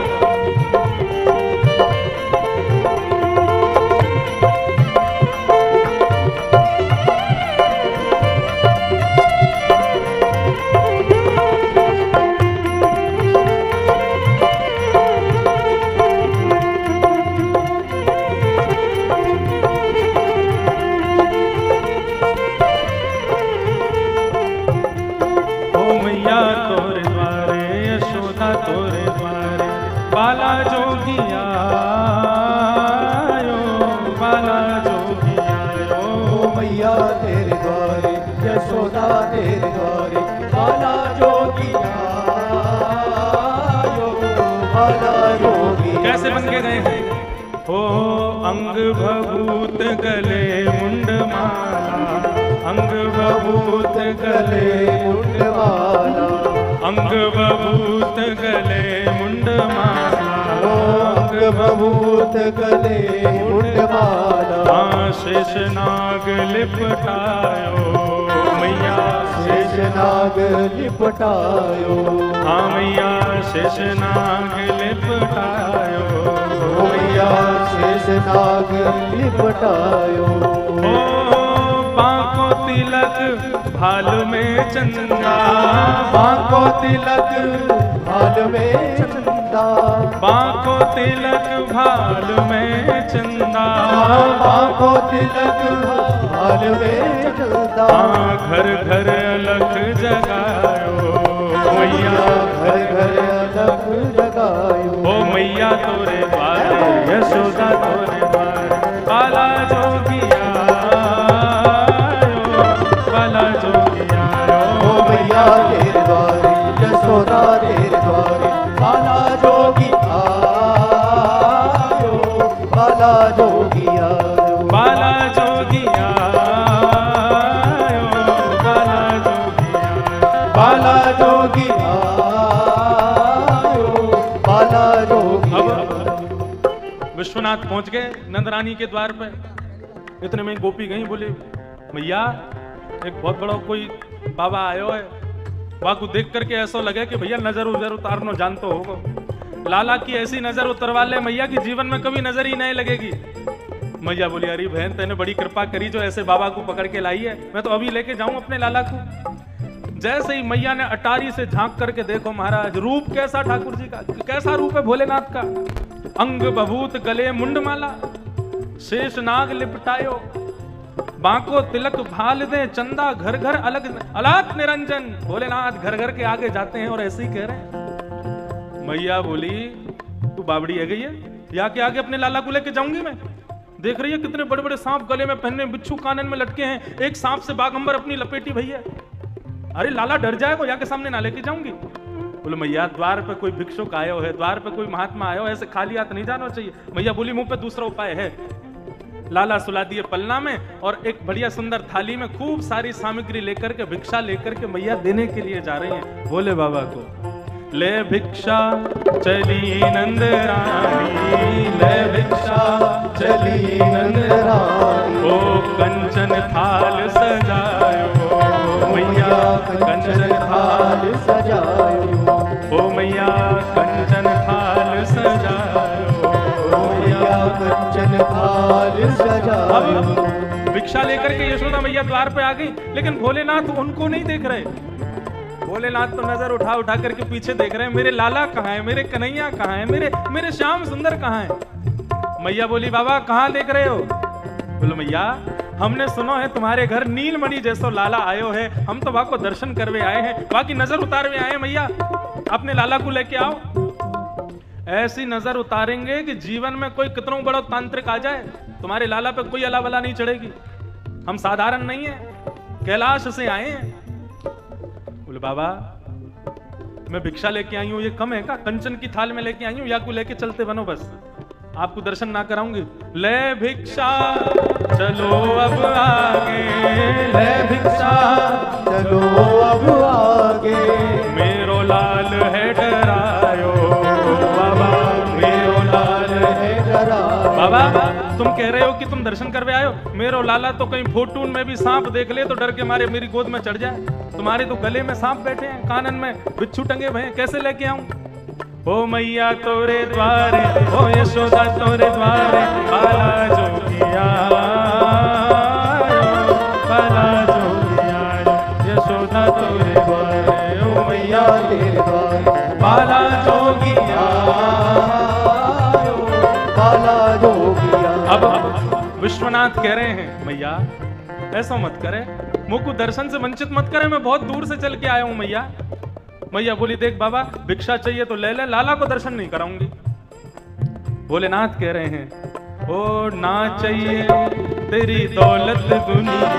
S1: बाला जोगिया बाला जोगिया।
S2: हो मैया तेरे द्वारे, यशोदा तेरे द्वारे, बाला जोगिया बाला जोगिया।
S1: कैसे बन के गए हैं? हो अंग भभूत गले मुंड माला, अंग भभूत गले
S2: मुंड माला,
S1: अंग भभूत गले मुंड माला,
S2: अंग भभूत गले मुंड माला।
S1: शेष नाग लिपटायो मैया,
S2: शेष नाग लिपटायो,
S1: हाँ मैया शेष नाग लिपटायो,
S2: मैया शेष नाग लिपटायो।
S1: बांको तिलक भाल में चंदा,
S2: बांको तिलक भाल में चंदा,
S1: बांको तिलक भाल में चंदा,
S2: बांको तिलक भाल में चंदा।
S1: घर घर अलख जगायो मैया,
S2: घर घर अलख जगायो।
S1: ओ मैया तोरे द्वारे, यशोदा तोरे द्वारे, बाला जोगिया बाला जोगिया।
S2: ओ मैया तेरे द्वारे, यशोदा तेरे द्वारे, बाला जोगिया बाला जोगिया
S1: बाला जोगिया बाला जोगिया
S2: बाला जोगिया बाला जोगिया।
S1: विश्वनाथ पहुंच गए नंदरानी के द्वार पे। इतने में गोपी गई, बोले मैया एक बहुत बड़ा कोई बाबा आयो है। वहां को देख करके ऐसा लगे कि भैया नजर उजर उतारना जानते होगा। लाला की ऐसी नजर उतरवा ले मैया की जीवन में कभी नजर ही नहीं लगेगी। मैया बोली अरे बहन तेने बड़ी कृपा करी जो ऐसे बाबा को पकड़ के लाई है, मैं तो अभी लेके जाऊं अपने लाला को। जैसे ही मैया ने अटारी से झांक करके देखो महाराज रूप कैसा ठाकुर जी का, कैसा रूप है भोलेनाथ का। अंग बभूत गले मुंडमाला, शेष नाग लिपटायो, बांको तिलक भाल दे चंदा घर घर अलग अलग निरंजन। भोलेनाथ घर घर के आगे जाते हैं और ऐसे ही कह रहे हैं। मैया बोली तू बावड़ी है गई है, या के आगे अपने लाला को लेके जाऊंगी मैं? देख रही है कितने बड़े बड़े सांप गले में पहने, बिच्छू कानन में लटके हैं, एक सांप से बागंबर अपनी लपेटी भैया। अरे लाला डर जाएगा, या के सामने ना लेके जाऊंगी। बोले मैया द्वार पे कोई भिक्षुक आयो है, द्वार पे कोई महात्मा आयो, ऐसे खाली हाथ नहीं जाना चाहिए। मैया बोली मुंह पे दूसरा उपाय है। लाला सुला दिए पलना में और एक बढ़िया सुंदर थाली में खूब सारी सामग्री लेकर के, भिक्षा लेकर के मैया देने के लिए जा रही हैं भोले बाबा को। ले भिक्षा चली नंद रानी, ले भिक्षा
S2: चली नंद रानी,
S1: ओ कंचन थाल सजायो मैया, कंचन थाल
S2: सजायो,
S1: ओ मैया कंचन थाल सजायो,
S2: ओ मैया कंचन थाल सजायो।
S1: अब भिक्षा लेकर के यशोदा मैया द्वार पे आ गई, लेकिन भोलेनाथ उनको नहीं देख रहे। भोलेनाथ तो नजर उठा उठा करके पीछे देख रहे हैं, मेरे लाला कहाँ है, मेरे कन्हैया कहाँ है, मेरे श्याम सुंदर कहाँ है। मैया बोली बाबा कहाँ देख रहे हो? बोलो मैया हमने सुनो है तुम्हारे घर नीलमणि जैसो लाला आयो है, हम तो वहां को दर्शन करवे आए हैं, बाकी नजर उतारवे आए हैं। मैया अपने लाला को लेके आओ। ऐसी नजर उतारेंगे कि जीवन में कोई कितना बड़ा तांत्रिक आ जाए, तुम्हारे लाला पे कोई अलावला नहीं चढ़ेगी। हम साधारण नहीं है, कैलाश से आए हैं। बोले बाबा मैं भिक्षा लेके आई हूं, ये कम है का? कंचन की थाल में लेके आई हूं, या को लेके चलते बनो, बस आपको दर्शन ना कराऊंगी। ले भिक्षा चलो अब आगे, ले भिक्षा
S2: चलो अब आगे,
S1: मेरो लाल है डरायो बाबा, मेरो लाल है
S2: डरायो।
S1: बाबा तुम कह रहे हो कि तुम दर्शन करवे आयो, मेरो लाला तो कहीं फोटून में भी सांप देख ले तो डर के मारे मेरी गोद में चढ़ जाए। तुम्हारे तो गले में सांप बैठे हैं, कानन में बिच्छू टंगे हुए हैं, कैसे लेके आऊं? ओ मैया तोरे द्वारे, ओ यशोदा तोरे द्वारे, बाला जोगिया बाला जोगिया, यशोदा तोरे द्वारे, ओ मैया
S2: तेरे द्वारे,
S1: बाला जोगिया
S2: बाला जोगिया।
S1: अब विश्वनाथ कह रहे हैं मैया ऐसा मत करे, मुझको दर्शन से वंचित मत करे, मैं बहुत दूर से चल के आया हूं मैया। मैया बोली देख बाबा भिक्षा चाहिए तो ले ले, लाला को दर्शन नहीं कराऊंगी। भोलेनाथ कह रहे हैं ओ ना चाहिए तेरी दौलत दुनिया,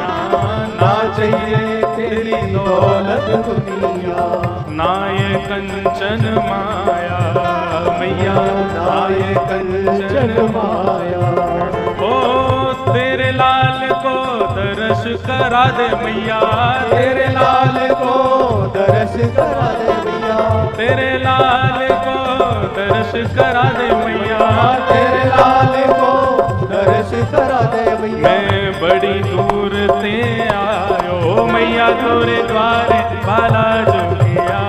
S2: ना चाहिए तेरी दौलत दुनिया,
S1: ना ये कंचन माया मैया,
S2: ना ये कंचन माया।
S1: ओ तेरे लाल को दर्श करा दे मैया,
S2: तेरे लाल को दर्श करा दे मैया,
S1: तेरे लाल को दर्श करा दे मैया,
S2: तेरे लाल को दर्श करा दे मैया।
S1: मैं बड़ी दूर से आयो मैया तोरे द्वारे, बाला जोगिया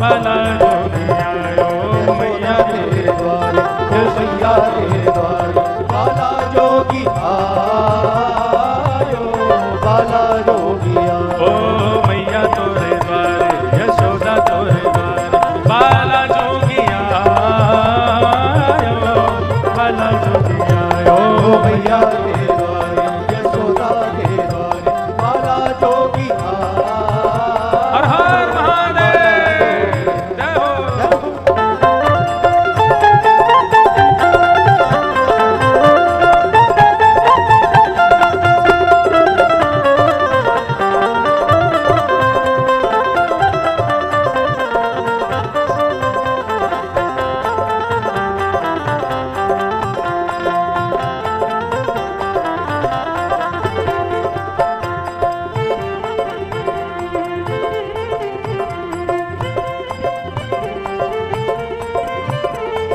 S1: बाला जोगिया मैया
S2: तेरे द्वारे, ओ मैया तेरे द्वारे, बाला जोगी आयो, बाला जोगिया।
S1: ओ मैया तोरे द्वारे, यशोदा तोरे द्वारे, बाला जोगिया बाला जोगिया
S2: ओ मैया तेरे द्वारे, यशोदा तेरे द्वारे, बाला जोगी
S1: हर हर महादेव, जय हो।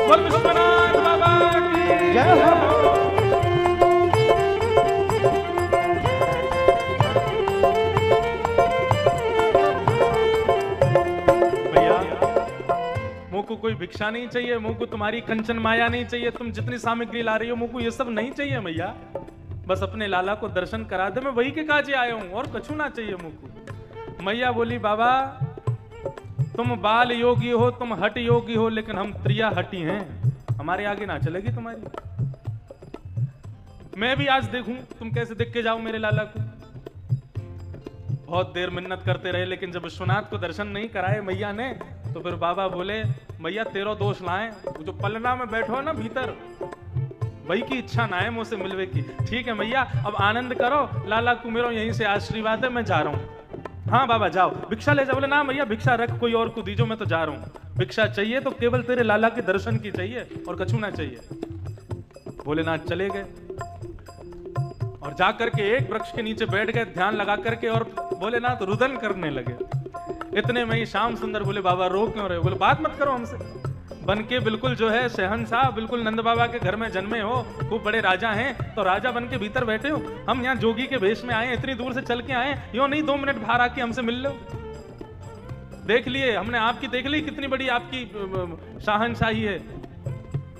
S1: बोल विश्वनाथ बाबा की
S2: जय हो।
S1: भैया मुझको कोई भिक्षा नहीं चाहिए, मुझको तुम्हारी कंचन माया नहीं चाहिए, तुम जितनी सामग्री ला रही हो मुझको ये सब नहीं चाहिए मैया। बस अपने लाला को दर्शन करा दे, मैं वही के काजे आया हूं, और कछु ना चाहिए मुझको। मैया बोली बाबा तुम बाल योगी हो, तुम हट योगी हो, लेकिन हम त्रिया हटी हैं, हमारे आगे ना चलेगी तुम्हारी। मैं भी आज देखूं तुम कैसे देख के जाओ मेरे लाला को। बहुत देर मिन्नत करते रहे, लेकिन जब विश्वनाथ को दर्शन नहीं कराए मैया ने, तो फिर बाबा बोले मैया तेरो दोष लाए, जो पलना में बैठो ना भीतर, वही की इच्छा ना है मुझसे मिलवे की। ठीक है मैया, अब आनंद करो, लाला को मेरो यहीं से आशीर्वाद है, मैं जा रहा हूँ। हाँ बाबा जाओ, भिक्षा ले जाओ। बोले ना मैया भिक्षा रख, कोई और को दीजो, मैं तो जा रहा हूँ। भिक्षा चाहिए तो केवल तेरे लाला के दर्शन की चाहिए और कछु ना चाहिए। भोलेनाथ चले गए और जाकर के एक वृक्ष के नीचे बैठ गए, ध्यान लगा करके, और भोलेनाथ रुदन करने लगे। इतने में ही श्याम सुंदर बोले बाबा रो क्यों रहे हो? बोले बात मत करो हमसे, बन के बिल्कुल जो है शहंशाह, बिल्कुल नंद बाबा के घर में जन्मे हो, खूब बड़े राजा हैं, तो राजा बन के भीतर बैठे हो, हम यहाँ जोगी के भेष में आए, इतनी दूर से चल के आए, यो नहीं 2 मिनट बाहर आके हमसे मिल लो। देख लिए हमने आपकी, देख ली कितनी बड़ी आपकी शाहनशाही है,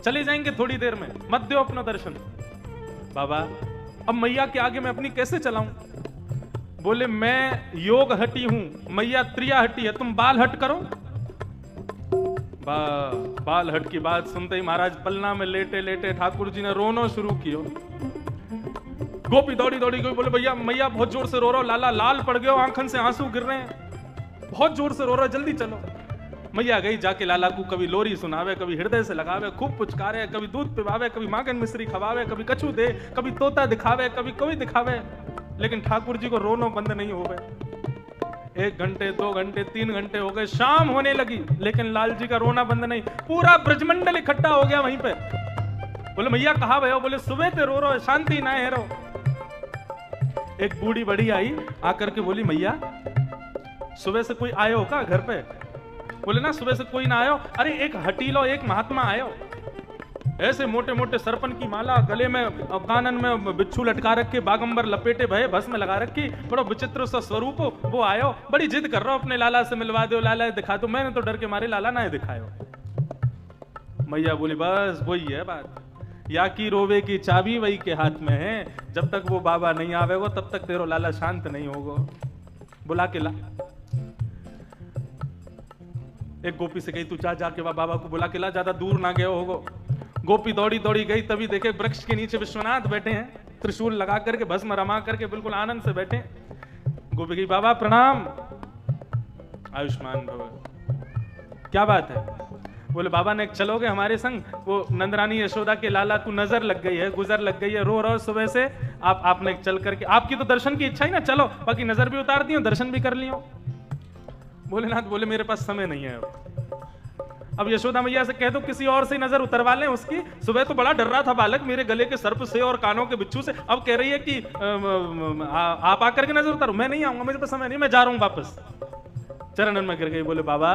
S1: चले जाएंगे थोड़ी देर में, मत दो अपना दर्शन। बाबा अब मैया के आगे मैं अपनी कैसे चलाऊं? बोले मैं योग हटी हूं, मैया त्रिया हटी है, तुम बाल हट करो। बाल हट की बात सुनते ही महाराज पलना में लेटे लेटे ठाकुर जी ने रोना शुरू किया। गोपी दौड़ी दौड़ी गई, बोले भैया मैया बहुत जोर से रो रहा हो, लाला लाल पड़ गए, आंखन से आंसू गिर रहे हैं, बहुत जोर से रो रहा है, जल्दी चलो। मैया गई, जाके लाला को कभी लोरी सुनावे, कभी हृदय से लगावे, खूब पुचकारे, कभी दूध पिवावे, कभी मागन मिश्री खवावे, कभी कछू दे, कभी तोता दिखावे, कभी कोई दिखावे, लेकिन ठाकुर जी को रोनो बंद नहीं हो गए। 1 घंटे 2 घंटे 3 घंटे हो गए, शाम होने लगी, लेकिन लाल जी का रोना बंद नहीं। पूरा ब्रजमंडल इकट्ठा हो गया वहीं पे। बोले मैया कहाँ भयो? बोले सुबह ते रो रहो, शांति ना है रो। एक बूढ़ी बड़ी आई, आकर के बोली मैया सुबह से कोई आयो का घर पे? बोले ना सुबह से कोई ना आयो। अरे एक हटीलो, एक महात्मा आयो, ऐसे मोटे मोटे सरपन की माला, गले में कानन में बिच्छू लटका रखे, बागंबर लपेटे भये, भस्म लगा रखी, बड़ा विचित्र सा स्वरूप, वो आयो, बड़ी जिद कर रहा हूं अपने लाला से मिलवा दो, लाला दिखा दो। मैंने तो डर के मारे लाला ना दिखायो। मैया बोली बस वही है बात, या की रोवे की चाबी वही के हाथ में है, जब तक वो बाबा नहीं आवेगो तब तक तेरो लाला शांत नहीं होगो, बुला के ला। एक गोपी से गई, तू जा जाके बाबा को बुला के ला, ज्यादा दूर ना गए होगो। गोपी दौड़ी दौड़ी गई, तभी देखे वृक्ष के नीचे विश्वनाथ बैठे हैं, त्रिशूल लगा करके, भस्म रमा करके, बिल्कुल आनंद से बैठे। गोपी गई, बाबा प्रणाम। आयुष्मान भव। क्या बात है? बोले बाबा ने चलोगे हमारे संग? वो नंदरानी यशोदा के लाला को नजर लग गई है, गुजर लग गई है, रो रहो सुबह से, आपने चल करके, आपकी तो दर्शन की इच्छा ही ना, चलो, बाकी नजर भी उतार दी, दर्शन भी कर लियो। भोलेनाथ बोले मेरे पास समय नहीं है। अब यशोदा मैया से कह दो किसी और से नजर उतरवा लें उसकी। सुबह तो बड़ा डर रहा था बालक मेरे गले के सर्प से और कानों के बिच्छू से, अब कह रही है कि आप आकर के नजर उतारो। मैं नहीं आऊंगा, मेरे पास समय नहीं, मैं जा रहा हूं वापस। चरणन में गिर गई। बोले बाबा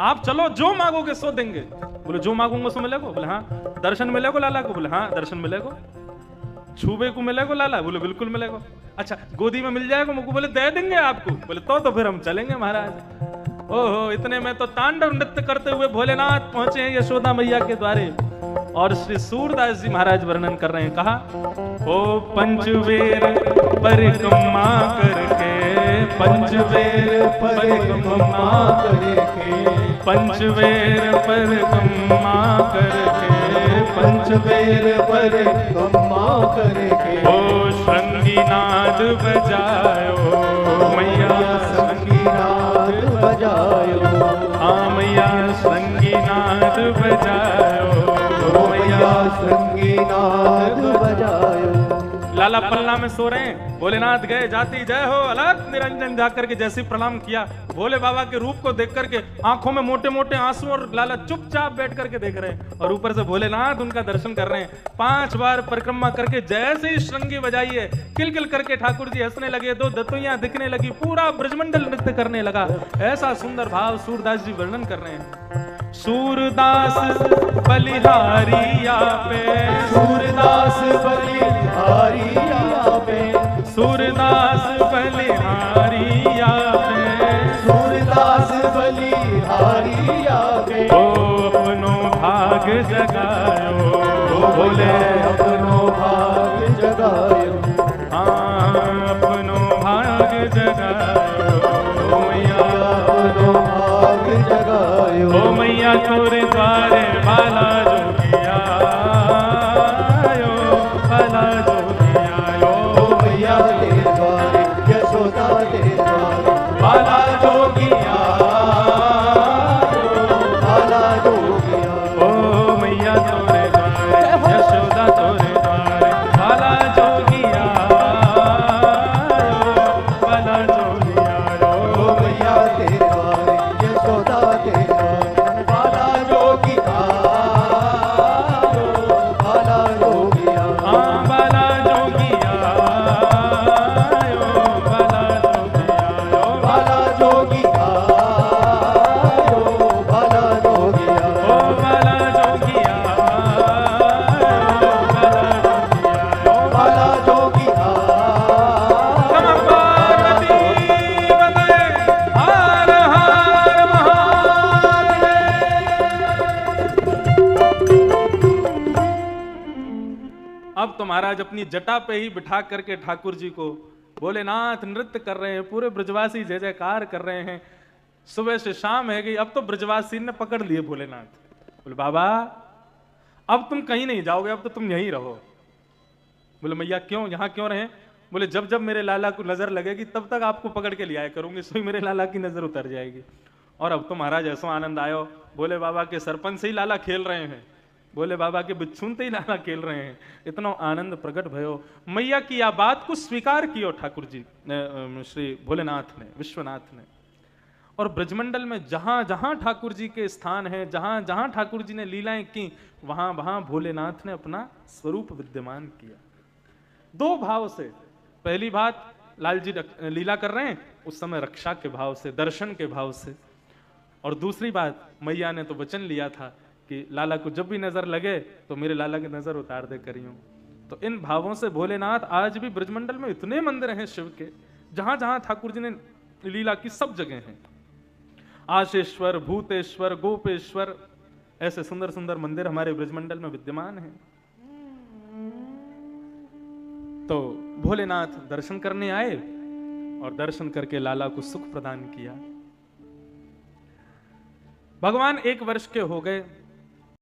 S1: आप चलो, जो मांगोगे सो देंगे। बोले जो मांगूंगा सो मिलेगा? बोले हाँ। दर्शन मिलेगा लाला को? बोले हाँ दर्शन मिलेगा। छूबे को मिलेगा लाला? बोले बिल्कुल मिलेगा। अच्छा गोदी में मिल जाएगा मुझको? बोले दे देंगे आपको। बोले तो फिर हम चलेंगे महाराज। ओहो, इतने में तो तांडव नृत्य करते हुए भोलेनाथ पहुंचे हैं यशोदा मैया के द्वारे, और श्री सूरदास जी महाराज वर्णन कर रहे हैं। कहा ओ पंचवेर परिक्रमा करके, पंचवेर परिक्रमा करके, पंचवेर परिक्रमा करके,
S2: पंचवेर परिक्रमा करके,
S1: ओ श्रृंगीनाद बजायो मैया,
S2: श्रृंगीनाद बजायो,
S1: हाँ मैया श्रृंगीनाद बजायो,
S2: मैया श्रृंगीनाद बजायो।
S1: लाला पल्ला में सो रहे हैं, भोलेनाथ गए, जाती जय हो अलग निरंजन जाकर के जैसे प्रणाम किया, भोले बाबा के रूप को देख करके आंखों में मोटे मोटे आंसू, और लाला चुपचाप बैठ करके देख रहे हैं, और ऊपर से भोलेनाथ उनका दर्शन कर रहे हैं। 5 बार परिक्रमा करके जैसे ही श्रृंगी बजाई है, किल किल करके ठाकुर जी हंसने लगे, 2 दतुइयां दिखने लगी, पूरा ब्रजमंडल नृत्य करने लगा। ऐसा सुंदर भाव सूरदास जी वर्णन कर रहे हैं। सूरदास बलिहारिया पे,
S2: सूरदास बलिहारिया पे,
S1: सूरदास बलिहारिया पे,
S2: सूरदास बलिहारिया पे,
S1: ओ अपनो भाग जगायो,
S2: बोले अपनो भाग जगायो,
S1: हाँ अपनो भाग जगायो, ओ मैया
S2: अपनो भाग जगायो,
S1: ओ मैया तोरे द्वारे बाला जोगिया, बाला जो
S2: बाला जोगिया बाला जोगिया
S1: ओ मैया तोरे द्वारे यशोदा तोरे द्वारे बाला जोगिया बाला जोगिया
S2: ओ मैया तेरे द्वारे यशोदा तेरे द्वारे बाला जोगिया बाला जोगिया
S1: हाँ बाला जोगिया
S2: बाला जोगिया बाला जोगिया
S1: ओ बाला जोगिया
S2: बाला जोगिया
S1: नमः पार्वती पतये हर हर महादेव। अब तो महाराज अपनी जटा पे ही बिठा करके ठाकुर जी को भोलेनाथ नृत्य कर रहे हैं, पूरे ब्रजवासी जय जयकार कर रहे हैं। सुबह से शाम है गई, अब तो ब्रजवासी ने पकड़ लिए भोलेनाथ। बोले बाबा अब तुम कहीं नहीं जाओगे, अब तो तुम यहीं रहो। बोले मैया क्यों, यहाँ क्यों रहे? बोले जब जब मेरे लाला को नजर लगेगी तब तक आपको पकड़ के लिया करूंगी, सोई मेरे लाला की नजर उतर जाएगी। और अब तो महाराज ऐसा आनंद आयो, भोले बाबा के सरपंच से ही लाला खेल रहे हैं, भोले बाबा के बिच्छूनते ही लाला खेल रहे हैं। इतना आनंद प्रकट भयो। मैया की या बात को स्वीकार कियो ठाकुर जी श्री भोलेनाथ ने, विश्वनाथ ने। और ब्रजमंडल में जहां जहां ठाकुर जी के स्थान है, जहां जहां ठाकुर जी ने लीलाएं की, वहां वहां भोलेनाथ ने अपना स्वरूप विद्यमान किया। दो भाव से, पहली बात लाल जी लीला कर रहे हैं उस समय रक्षा के भाव से, दर्शन के भाव से। और दूसरी बात, मैया ने तो वचन लिया था कि लाला को जब भी नजर लगे तो मेरे लाला की नजर उतार दे करियो। तो इन भावों से भोलेनाथ आज भी ब्रजमंडल में इतने मंदिर हैं शिव के, जहां जहां ठाकुर जी ने लीला की सब जगह हैं। आशेश्वर, भूतेश्वर, गोपेश्वर, ऐसे सुंदर सुंदर मंदिर हमारे ब्रजमंडल में विद्यमान हैं। तो भोलेनाथ दर्शन करने आए और दर्शन करके लाला को सुख प्रदान किया। भगवान 1 वर्ष के हो गए,